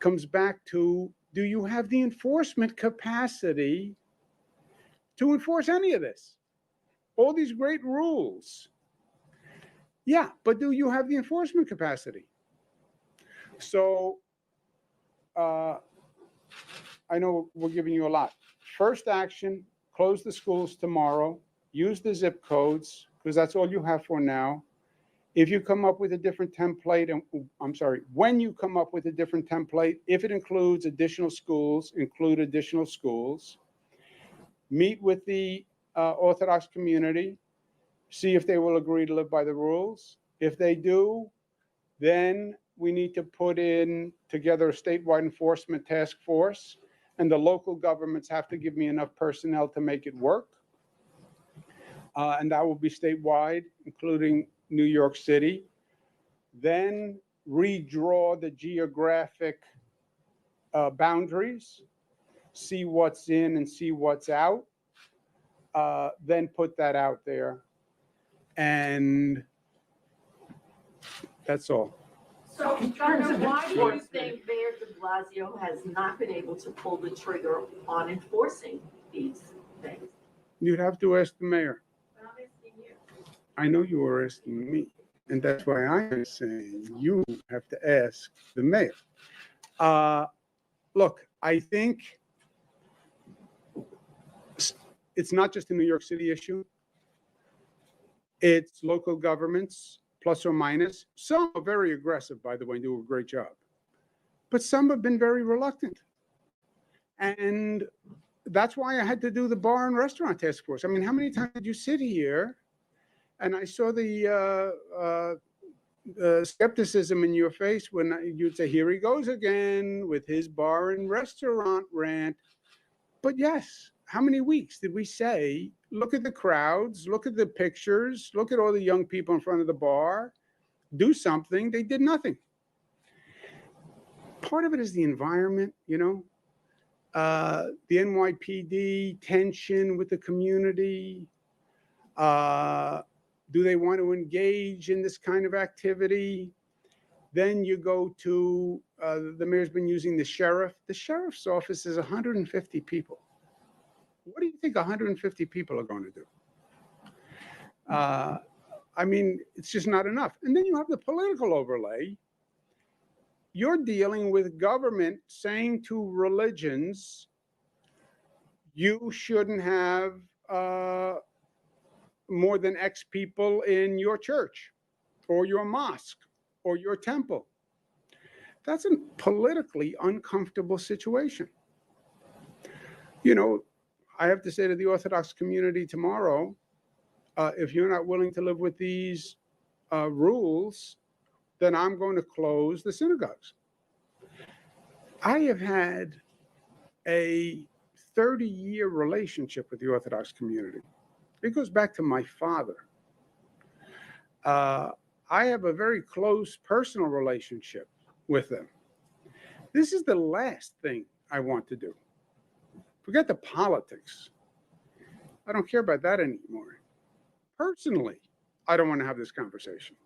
[SPEAKER 2] comes back to, do you have the enforcement capacity to enforce any of this? All these great rules. Yeah, but do you have the enforcement capacity? So I know we're giving you a lot. First action, close the schools tomorrow, use the zip codes, because that's all you have for now. If you come up with a different template, when you come up with a different template, if it includes additional schools, include additional schools. Meet with the Orthodox community, see if they will agree to live by the rules. If they do, then we need to put in together a statewide enforcement task force and the local governments have to give me enough personnel to make it work. And that will be statewide, including New York City. Then redraw the geographic boundaries, see what's in and see what's out, then put that out there. And that's all.
[SPEAKER 3] So, Governor, why do you think Mayor de Blasio has not been able to pull the trigger on enforcing these things?
[SPEAKER 2] You'd have to ask the mayor.
[SPEAKER 3] I'm asking you.
[SPEAKER 2] I know you were asking me, and that's why I'm saying you have to ask the mayor. Look, I think it's not just a New York City issue. It's local governments, plus or minus. Some are very aggressive, by the way, and do a great job. But some have been very reluctant. And that's why I had to do the bar and restaurant task force. I mean, how many times did you sit here and I saw the skepticism in your face when you'd say, here he goes again with his bar and restaurant rant. But yes, how many weeks did we say, look at the crowds, look at the pictures, look at all the young people in front of the bar, do something? They did nothing. Part of it is the environment, you know, the NYPD tension with the community. Do they want to engage in this kind of activity? Then you go to, the mayor's been using the sheriff. The sheriff's office is 150 people. What do you think 150 people are going to do? I mean, it's just not enough. And then you have the political overlay. You're dealing with government saying to religions, you shouldn't have more than X people in your church or your mosque or your temple. That's a politically uncomfortable situation. You know, I have to say to the Orthodox community tomorrow, if you're not willing to live with these rules, then I'm going to close the synagogues. I have had a 30-year relationship with the Orthodox community. It goes back to my father. I have a very close personal relationship with them. This is the last thing I want to do. Forget the politics. I don't care about that anymore. Personally, I don't want to have this conversation.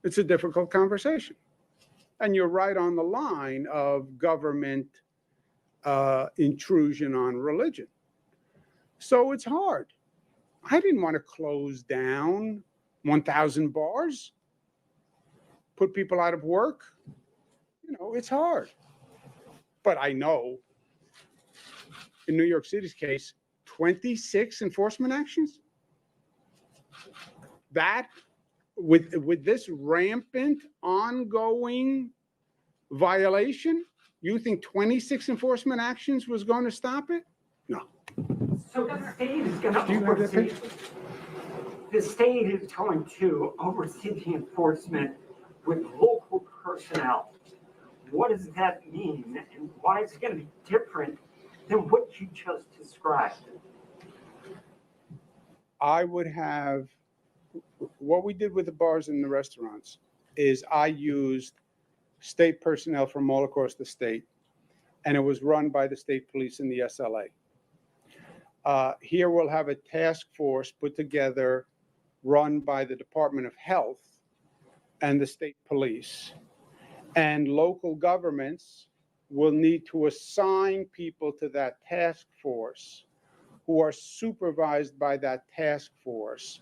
[SPEAKER 2] It's a difficult conversation. And you're right on the line of government intrusion on religion. So it's hard. I didn't want to close down 1,000 bars, put people out of work. You know, it's hard. But I know in New York City's case, 26 enforcement actions. That, with this rampant, ongoing violation, you think 26 enforcement actions was going to stop it? No.
[SPEAKER 10] So the state is going
[SPEAKER 2] Do you
[SPEAKER 10] to
[SPEAKER 2] have that
[SPEAKER 10] oversee,
[SPEAKER 2] picture?
[SPEAKER 10] the state is going to oversee the enforcement with local personnel. What does that mean, and why is it going to be different than what you just described?
[SPEAKER 2] I would have, what we did with the bars and the restaurants is I used state personnel from all across the state, and it was run by the state police and the SLA. Here we'll have a task force put together, run by the Department of Health and the state police. And local governments will need to assign people to that task force who are supervised by that task force,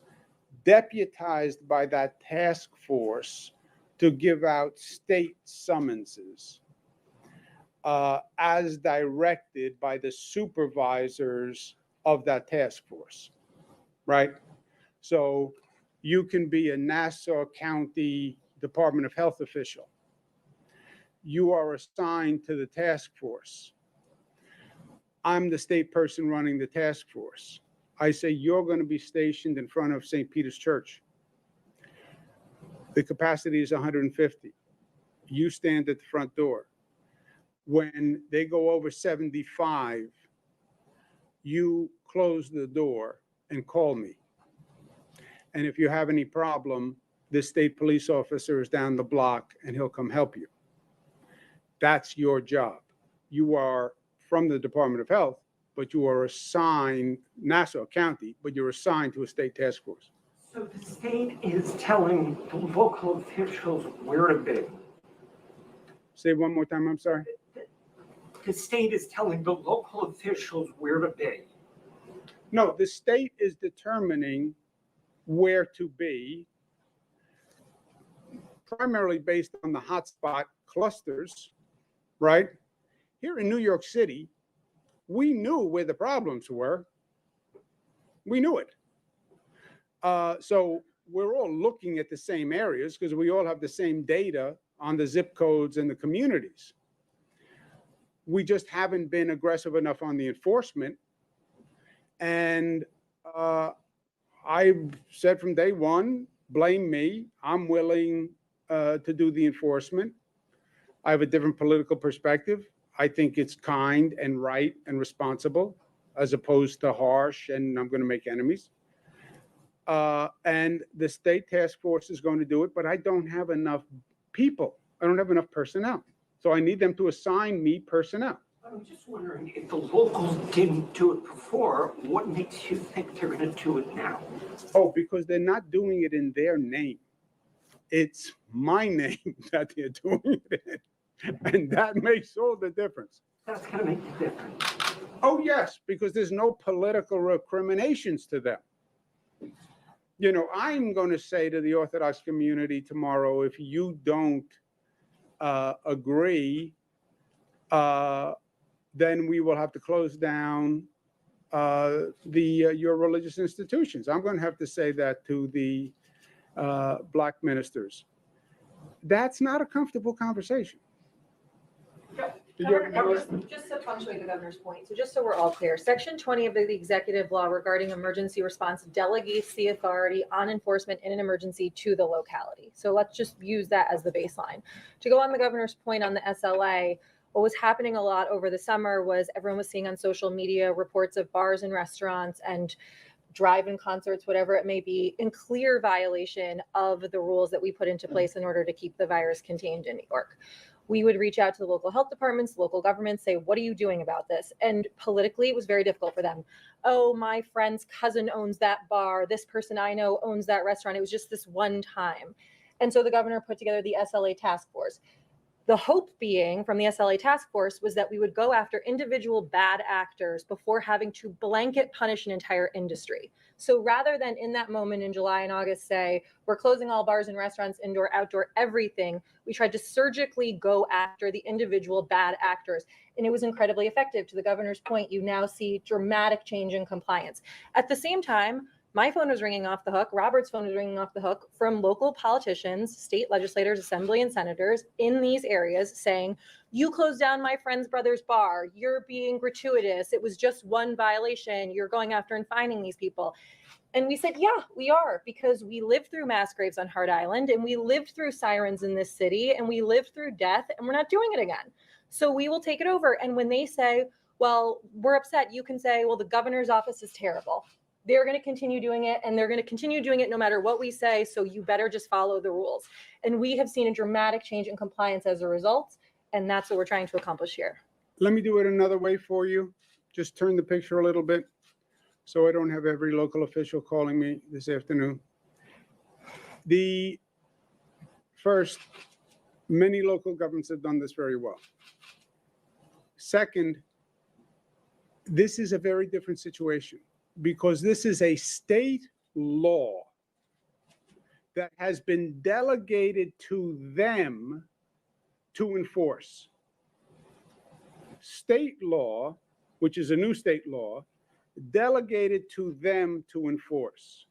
[SPEAKER 2] deputized by that task force to give out state summonses as directed by the supervisors of that task force, right? So you can be a Nassau County Department of Health official. You are assigned to the task force. I'm the state person running the task force. I say, you're going to be stationed in front of St. Peter's Church. The capacity is 150. You stand at the front door. when they go over 75, you close the door and call me. And if you have any problem, the state police officer is down the block and he'll come help you. That's your job. You are from the Department of Health, but you are assigned, Nassau County, but you're assigned to a state task force.
[SPEAKER 10] So the state is telling the local officials where to be.
[SPEAKER 2] Say one more time, I'm sorry.
[SPEAKER 10] The state is telling the local officials where to be.
[SPEAKER 2] No, the state is determining where to be, primarily based on the hotspot clusters, right? Here in New York City, we knew where the problems were. We knew it. So we're all looking at the same areas because we all have the same data on the zip codes and the communities. We just haven't been aggressive enough on the enforcement. And I've said from day one, blame me. I'm willing to do the enforcement. I have a different political perspective. I think it's kind and right and responsible, as opposed to harsh and I'm going to make enemies. And the state task force is going to do it, but I don't have enough people. I don't have enough personnel. So I need them to assign me personnel.
[SPEAKER 10] I'm just wondering, if the locals didn't do it before, what makes you think they're going to do it now?
[SPEAKER 2] Oh, because they're not doing it in their name. It's my name that they're doing it in. And that makes all the difference.
[SPEAKER 10] That's going to make the difference.
[SPEAKER 2] Oh, yes, because there's no political recriminations to them. You know, I'm going to say to the Orthodox community tomorrow, if you don't agree, then we will have to close down your religious institutions. I'm going to have to say that to the Black ministers. That's not a comfortable conversation.
[SPEAKER 9] Just to punctuate the governor's point, so just so we're all clear, Section 20 of the executive law regarding emergency response delegates the authority on enforcement in an emergency to the locality. So let's just use that as the baseline. To go on the governor's point on the SLA, what was happening a lot over the summer was everyone was seeing on social media reports of bars and restaurants and drive-in concerts, whatever it may be, in clear violation of the rules that we put into place in order to keep the virus contained in New York. We would reach out to the local health departments, local governments, say, what are you doing about this? And politically, it was very difficult for them. Oh, my friend's cousin owns that bar. This person I know owns that restaurant. It was just this one time. And so the governor put together the SLA task force. The hope being from the SLA task force was that we would go after individual bad actors before having to blanket punish an entire industry. So rather than in that moment in July and August say, we're closing all bars and restaurants, indoor, outdoor, everything, we tried to surgically go after the individual bad actors. And it was incredibly effective. To the governor's point, you now see dramatic change in compliance. At the same time, my phone was ringing off the hook. Robert's phone was ringing off the hook from local politicians, state legislators, assembly and senators in these areas saying, you closed down my friend's brother's bar. You're being gratuitous. It was just one violation. You're going after and fining these people. And we said, yeah, we are, because we lived through mass graves on Hart Island and we lived through sirens in this city and we lived through death and we're not doing it again. So we will take it over. And when they say, well, we're upset, you can say, well, the governor's office is terrible. They're going to continue doing it and they're going to continue doing it no matter what we say. So you better just follow the rules. And we have seen a dramatic change in compliance as a result. And that's what we're trying to accomplish here.
[SPEAKER 2] Let me do it another way for you. Just turn the picture a little bit so I don't have every local official calling me this afternoon. The first, many local governments have done this very well. Second, this is a very different situation, because this is a state law that has been delegated to them to enforce. State law, which is a new state law, delegated to them to enforce.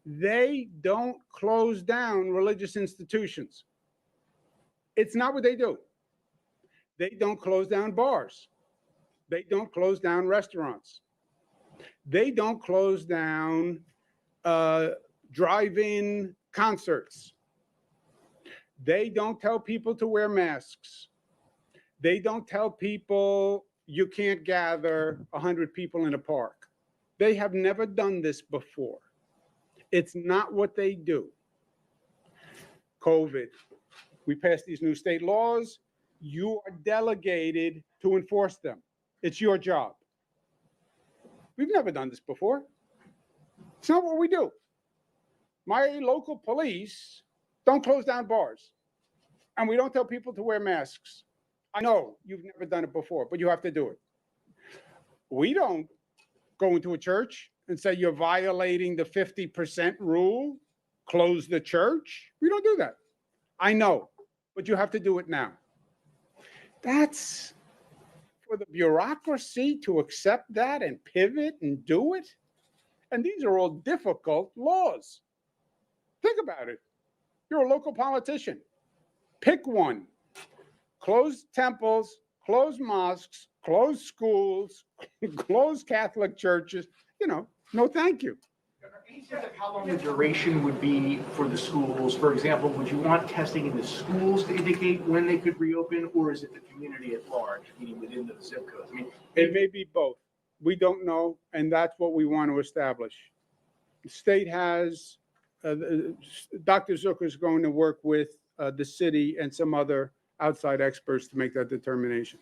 [SPEAKER 2] They don't close down religious institutions. It's not what they do. They don't close down bars. They don't close down restaurants. They don't close down drive-in concerts. They don't tell people to wear masks. They don't tell people you can't gather 100 people in a park. They have never done this before. It's not what they do. COVID. We passed these new state laws. You are delegated to enforce them. It's your job. We've never done this before. It's not what we do. My local police don't close down bars. And we don't tell people to wear masks. I know you've never done it before, but you have to do it. We don't go into a church and say you're violating the 50% rule, close the church. We don't do that. I know, but you have to do it now. That's for the bureaucracy to accept that and pivot and do it. And these are all difficult laws. Think about it. You're a local politician. Pick one. Close temples, close mosques, close schools, close Catholic churches. No thank you.
[SPEAKER 5] Any sense of how long the duration would be for the schools? For example, would you want testing in the schools to indicate when they could reopen, or is it the community at large, meaning within the zip codes?
[SPEAKER 2] It may be both. We don't know, and that's what we want to establish. The state has, Dr. Zucker is going to work with the city and some other outside experts to make that determination.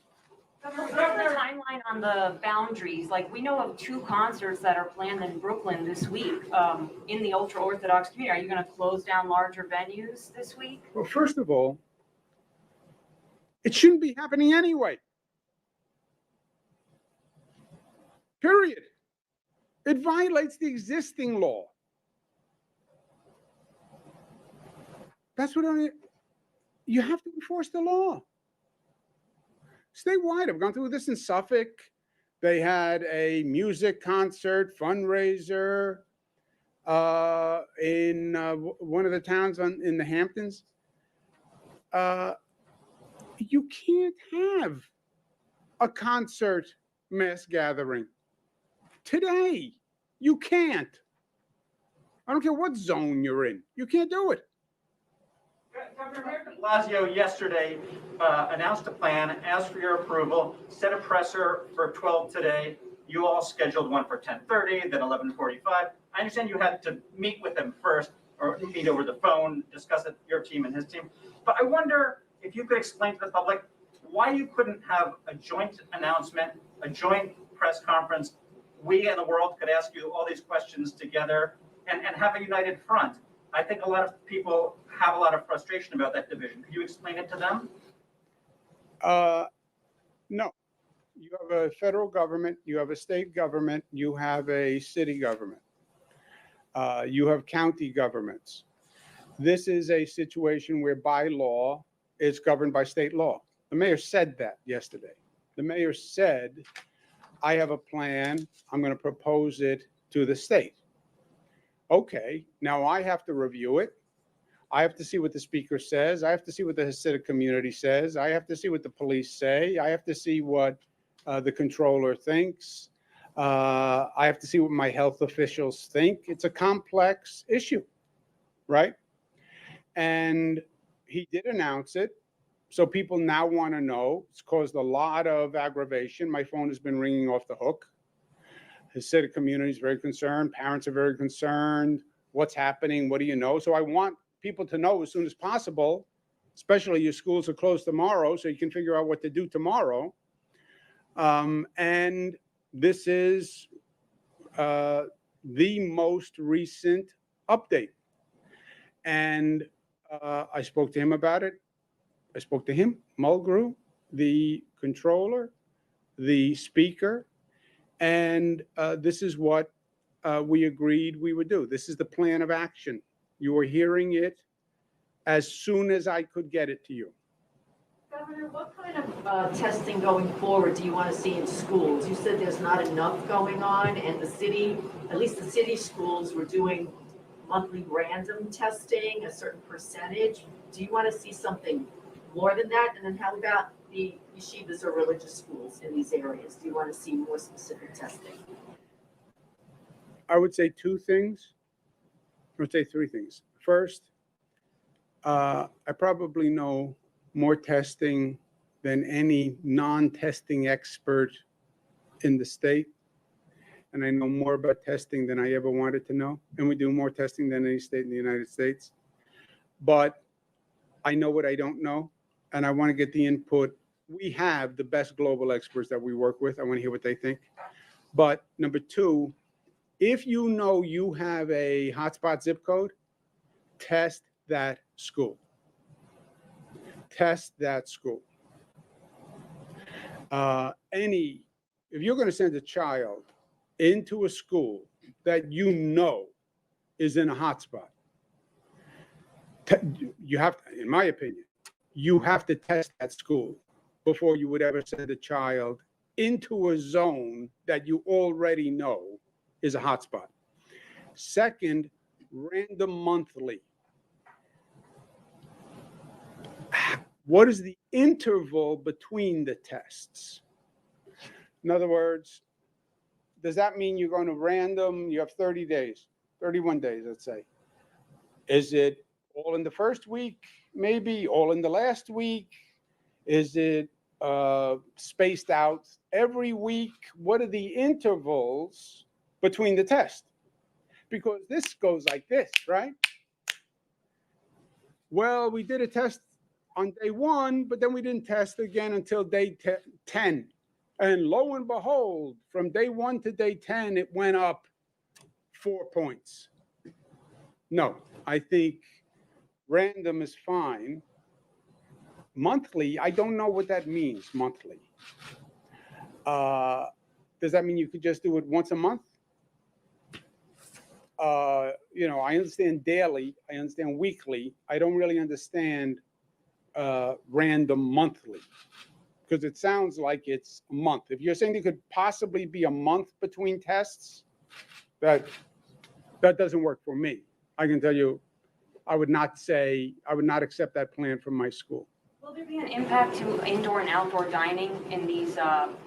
[SPEAKER 11] What's the timeline on the boundaries? Like, we know of 2 concerts that are planned in Brooklyn this week in the ultra-Orthodox community. Are you going to close down larger venues this week?
[SPEAKER 2] Well, first of all, it shouldn't be happening anyway. Period. It violates the existing law. That's what you have to enforce the law. Statewide, I've gone through this in Suffolk. They had a music concert fundraiser in one of the towns in the Hamptons. You can't have a concert mass gathering today. You can't. I don't care what zone you're in. You can't do it.
[SPEAKER 12] Governor de Blasio yesterday announced a plan, asked for your approval, set a presser for 12 today. You all scheduled one for 10:30, then 11:45. I understand you had to meet with him first, or meet over the phone, discuss it, your team and his team. But I wonder if you could explain to the public why you couldn't have a joint announcement, a joint press conference. We and the world could ask you all these questions together and have a united front. I think a lot of people have a lot of frustration about that division. Could you explain it to them?
[SPEAKER 2] No. You have a federal government, you have a state government, you have a city government, you have county governments. This is a situation where by law, it's governed by state law. The mayor said that yesterday. The mayor said, I have a plan, I'm going to propose it to the state. Okay, now I have to review it. I have to see what the speaker says. I have to see what the Hasidic community says. I have to see what the police say. I have to see what the controller thinks. I have to see what my health officials think. It's a complex issue, right? And he did announce it. So people now want to know. It's caused a lot of aggravation. My phone has been ringing off the hook. Hasidic community is very concerned. Parents are very concerned. What's happening? What do you know? So I want people to know as soon as possible, especially your schools are closed tomorrow, so you can figure out what to do tomorrow. And this is the most recent update. And I spoke to him about it. I spoke to him, Mulgrew, the controller, the speaker, and this is what we agreed we would do. This is the plan of action. You are hearing it as soon as I could get it to you.
[SPEAKER 3] Governor, what kind of testing going forward do you want to see in schools? You said there's not enough going on, and the city, at least the city schools, were doing monthly random testing, a certain percentage. Do you want to see something more than that? And then how about the yeshivas or religious schools in these areas? Do you want to see more specific testing?
[SPEAKER 2] I would say 2 things. I would say 3 things. First, I probably know more testing than any non-testing expert in the state. And I know more about testing than I ever wanted to know. And we do more testing than any state in the United States. But I know what I don't know, and I want to get the input. We have the best global experts that we work with. I want to hear what they think. But number two, if you know you have a hotspot zip code, test that school. Test that school. If you're going to send a child into a school that you know is in a hotspot, you have, in my opinion, you have to test that school before you would ever send a child into a zone that you already know is a hotspot. Second, random monthly. What is the interval between the tests? In other words, does that mean you're going to random, you have 30 days, 31 days, let's say. Is it all in the first week, maybe all in the last week? Is it spaced out every week? What are the intervals between the tests? Because this goes like this, right? Well, we did a test on day 1, but then we didn't test again until day 10. And lo and behold, from day 1 to day 10, it went up 4 points. No, I think random is fine. Monthly, I don't know what that means, monthly. Does that mean you could just do it once a month? I understand daily, I understand weekly. I don't really understand random monthly, because it sounds like it's a month. If you're saying there could possibly be a month between tests, that doesn't work for me. I can tell you, I would not accept that plan from my school.
[SPEAKER 11] Will there be an impact to indoor and outdoor dining in these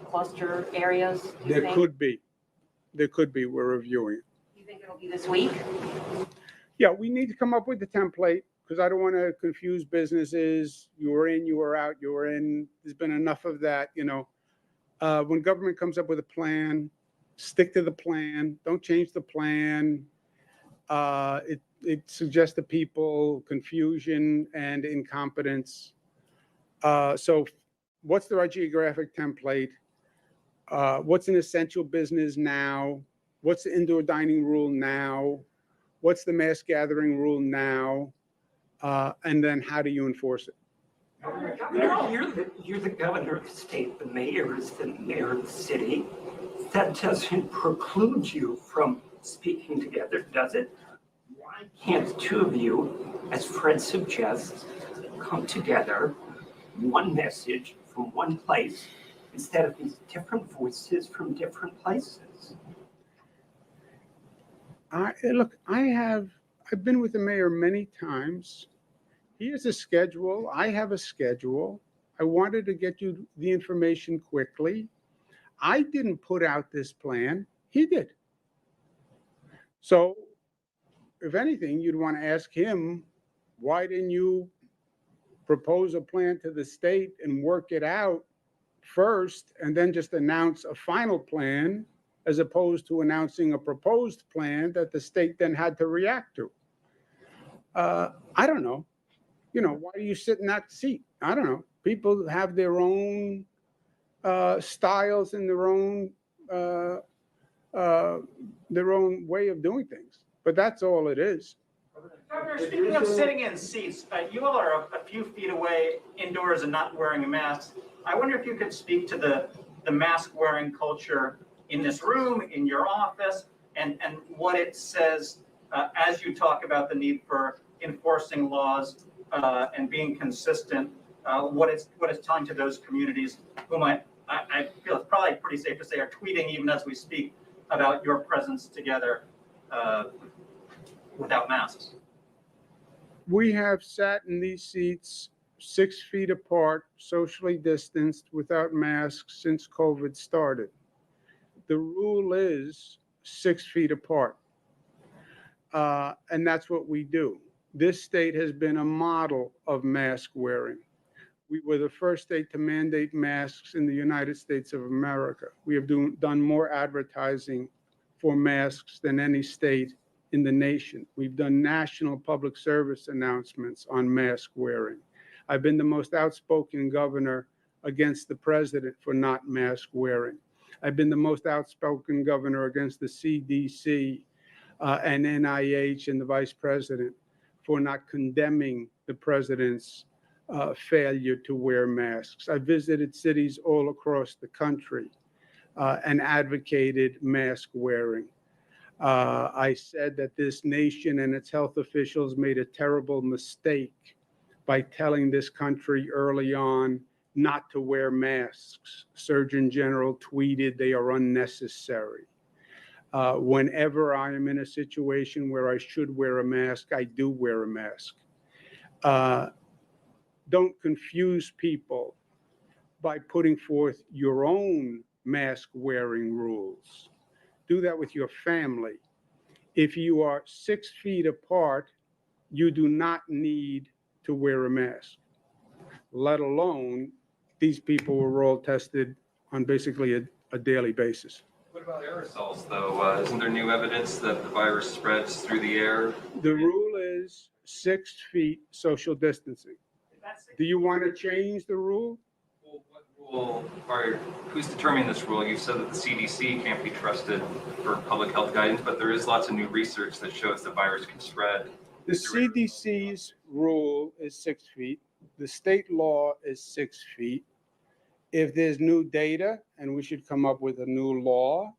[SPEAKER 11] cluster areas?
[SPEAKER 2] There could be. We're reviewing it.
[SPEAKER 11] Do you think it'll be this week?
[SPEAKER 2] Yeah, we need to come up with the template, because I don't want to confuse businesses. You were in, you were out, you were in. There's been enough of that, When government comes up with a plan, stick to the plan. Don't change the plan. It suggests to people confusion and incompetence. So what's the right geographic template? What's an essential business now? What's the indoor dining rule now? What's the mass gathering rule now? And then how do you enforce it?
[SPEAKER 10] You're the governor of the state, the mayor is the mayor of the city. That doesn't preclude you from speaking together, does it? Why can't the two of you, as Fred suggests, come together, one message from one place, instead of these different voices from different places?
[SPEAKER 2] I've been with the mayor many times. He has a schedule. I have a schedule. I wanted to get you the information quickly. I didn't put out this plan. He did. So if anything, you'd want to ask him, why didn't you propose a plan to the state and work it out first and then just announce a final plan, as opposed to announcing a proposed plan that the state then had to react to? I don't know. Why do you sit in that seat? I don't know. People have their own styles and their own way of doing things. But that's all it is.
[SPEAKER 12] Governor, speaking of sitting in seats, you all are a few feet away indoors and not wearing a mask. I wonder if you could speak to the mask wearing culture in this room, in your office, and what it says as you talk about the need for enforcing laws and being consistent, what it's telling to those communities whom I feel it's probably pretty safe to say are tweeting even as we speak about your presence together without masks.
[SPEAKER 2] We have sat in these seats 6 feet apart, socially distanced, without masks since COVID started. The rule is 6 feet apart. And that's what we do. This state has been a model of mask wearing. We were the first state to mandate masks in the United States of America. We have done more advertising for masks than any state in the nation. We've done national public service announcements on mask wearing. I've been the most outspoken governor against the president for not mask wearing. I've been the most outspoken governor against the CDC and NIH and the vice president for not condemning the president's failure to wear masks. I visited cities all across the country and advocated mask wearing. I said that this nation and its health officials made a terrible mistake by telling this country early on not to wear masks. Surgeon General tweeted they are unnecessary. Whenever I am in a situation where I should wear a mask, I do wear a mask. Don't confuse people by putting forth your own mask wearing rules. Do that with your family. If you are 6 feet apart, you do not need to wear a mask, let alone these people were all tested on basically a daily basis.
[SPEAKER 7] What about aerosols, though? Isn't there new evidence that the virus spreads through the air?
[SPEAKER 2] The rule is 6 feet social distancing. Do you want to change the rule?
[SPEAKER 7] Well, what rule who's determining this rule? You said that the CDC can't be trusted for public health guidance, but there is lots of new research that shows the virus can spread.
[SPEAKER 2] The CDC's rule is 6 feet. The state law is 6 feet. If there's new data and we should come up with a new law,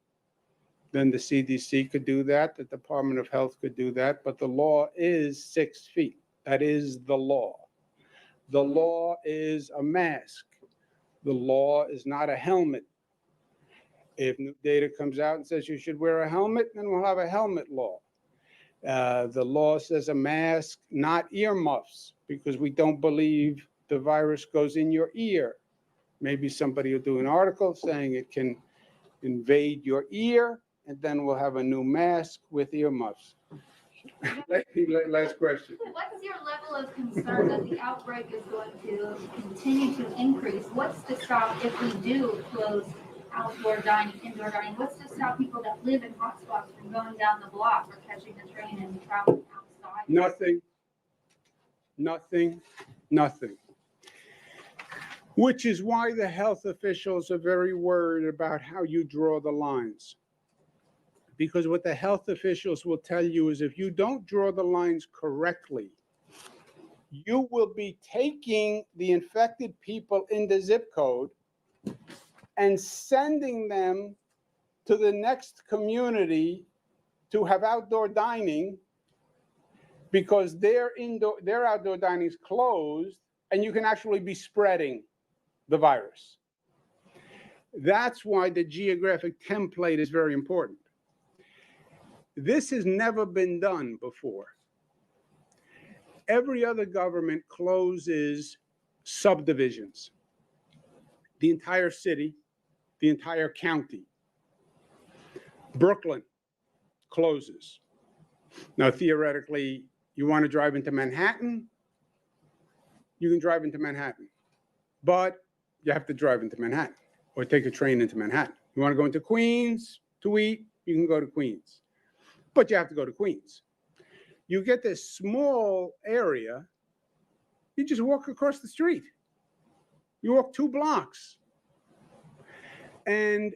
[SPEAKER 2] then the CDC could do that. The Department of Health could do that. But the law is 6 feet. That is the law. The law is a mask. The law is not a helmet. If new data comes out and says you should wear a helmet, then we'll have a helmet law. The law says a mask, not earmuffs, because we don't believe the virus goes in your ear. Maybe somebody will do an article saying it can invade your ear, and then we'll have a new mask with earmuffs. Last question.
[SPEAKER 13] What's your level of concern that the outbreak is going to continue to increase? What's to stop if we do close outdoor dining, indoor dining? What's to stop people that live in hotspots from going down the block or catching a train and traveling outside?
[SPEAKER 2] Nothing. Nothing. Nothing. Which is why the health officials are very worried about how you draw the lines. Because what the health officials will tell you is if you don't draw the lines correctly, you will be taking the infected people in the zip code and sending them to the next community to have outdoor dining because their outdoor dining is closed and you can actually be spreading the virus. That's why the geographic template is very important. This has never been done before. Every other government closes subdivisions, the entire city, the entire county. Brooklyn closes. Now, theoretically, you want to drive into Manhattan, you can drive into Manhattan, but you have to drive into Manhattan or take a train into Manhattan. You want to go into Queens to eat, you can go to Queens, but you have to go to Queens. You get this small area, you just walk across the street. You walk 2 blocks. And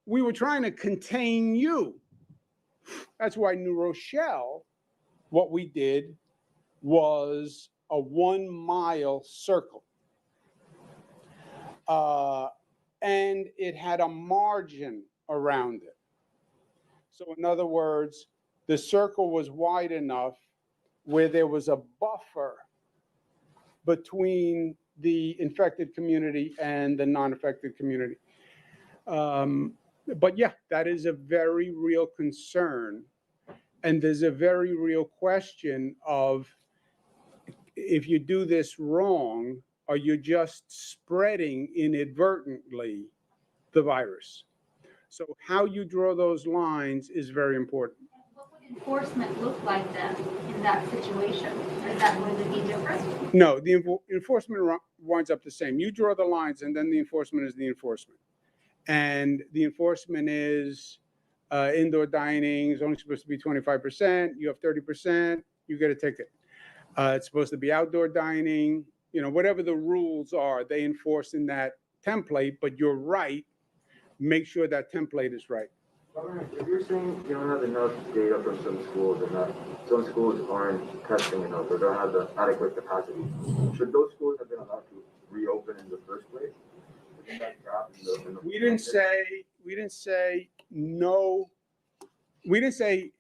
[SPEAKER 2] we were trying to contain you. That's why New Rochelle, what we did was a 1-mile circle. And it had a margin around it. So in other words, the circle was wide enough where there was a buffer between the infected community and the non-infected community. But yeah, that is a very real concern. And there's a very real question of, if you do this wrong, are you just spreading inadvertently the virus? So how you draw those lines is very important.
[SPEAKER 13] What would Enforcement look like then in that situation? Is that going to be different?
[SPEAKER 2] No, the enforcement winds up the same. You draw the lines and then the enforcement is the enforcement. And the enforcement is indoor dining is only supposed to be 25%. You have 30%, you get a ticket. It's supposed to be outdoor dining, whatever the rules are, they enforce in that template, but you're right. Make sure that template is right.
[SPEAKER 8] If you're saying you don't have enough data from some schools and that some schools aren't testing enough or don't have the adequate capacity, should those schools have been allowed to reopen in the first place?
[SPEAKER 2] We didn't say no. We didn't say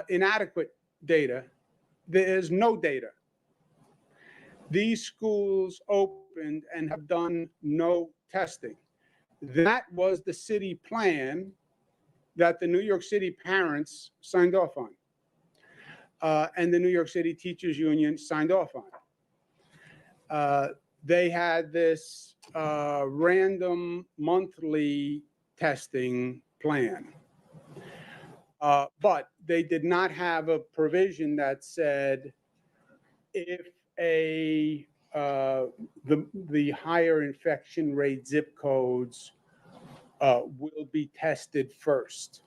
[SPEAKER 2] inadequate data. There is no data. These schools opened and have done no testing. That was the city plan that the New York City parents signed off on. And the New York City Teachers Union signed off on. They had this random monthly testing plan. But they did not have a provision that said if the higher infection rate zip codes will be tested first.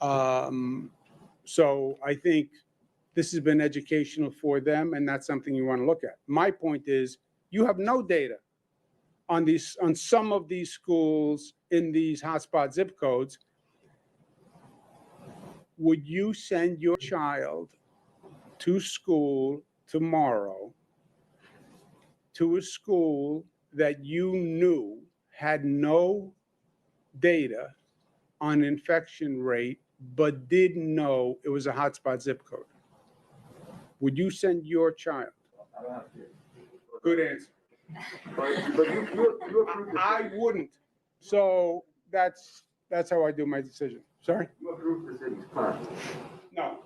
[SPEAKER 2] So I think this has been educational for them, and that's something you want to look at. My point is, you have no data on some of these schools in these hotspot zip codes. Would you send your child to school tomorrow to a school that you knew had no data on infection rate, but didn't know it was a hotspot zip code? Would you send your child?
[SPEAKER 8] I don't have to.
[SPEAKER 2] Good answer.
[SPEAKER 8] But you approved
[SPEAKER 2] I wouldn't. So that's how I do my decision. Sorry?
[SPEAKER 8] You approved the city's plan.
[SPEAKER 2] No.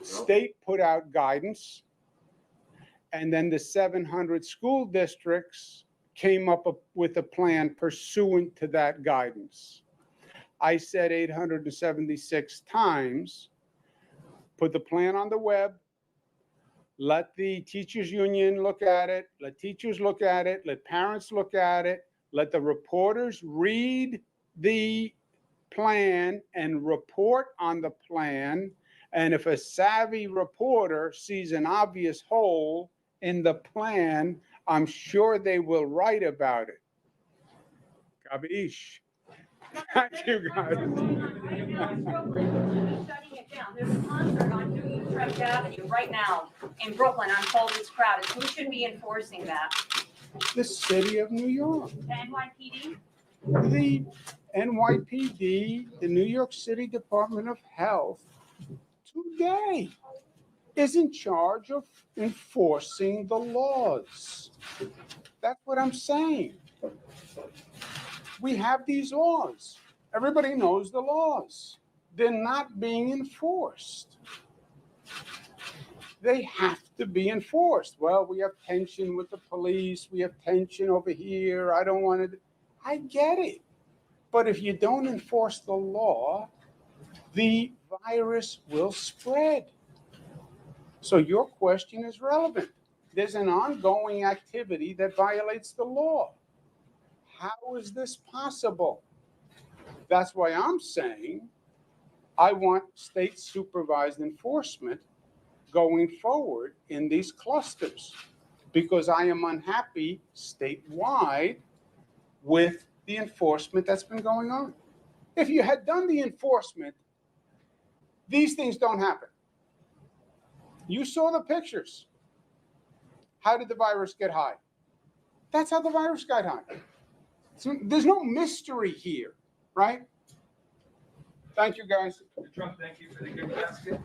[SPEAKER 2] State put out guidance, and then the 700 school districts came up with a plan pursuant to that guidance. I said 876 times, put the plan on the web, let the teachers union look at it, let teachers look at it, let parents look at it, let the reporters read the plan and report on the plan. And if a savvy reporter sees an obvious hole in the plan, I'm sure they will write about it. Kabish. Thank you, guys.
[SPEAKER 11] Shutting it down. There's a concert on Utrecht Avenue right now in Brooklyn. I'm told it's crowded. Who should be enforcing that?
[SPEAKER 2] The city of New York.
[SPEAKER 11] The NYPD?
[SPEAKER 2] The NYPD, the New York City Department of Health, today is in charge of enforcing the laws. That's what I'm saying. We have these laws. Everybody knows the laws. They're not being enforced. They have to be enforced. Well, we have tension with the police. We have tension over here. I don't want to. I get it. But if you don't enforce the law, the virus will spread. So your question is relevant. There's an ongoing activity that violates the law. How is this possible? That's why I'm saying I want state supervised enforcement going forward in these clusters, because I am unhappy statewide with the enforcement that's been going on. If you had done the enforcement, these things don't happen. You saw the pictures. How did the virus get high? That's how the virus got high. So there's no mystery here, right? Thank you, guys.
[SPEAKER 7] Trump, thank you for the good basket.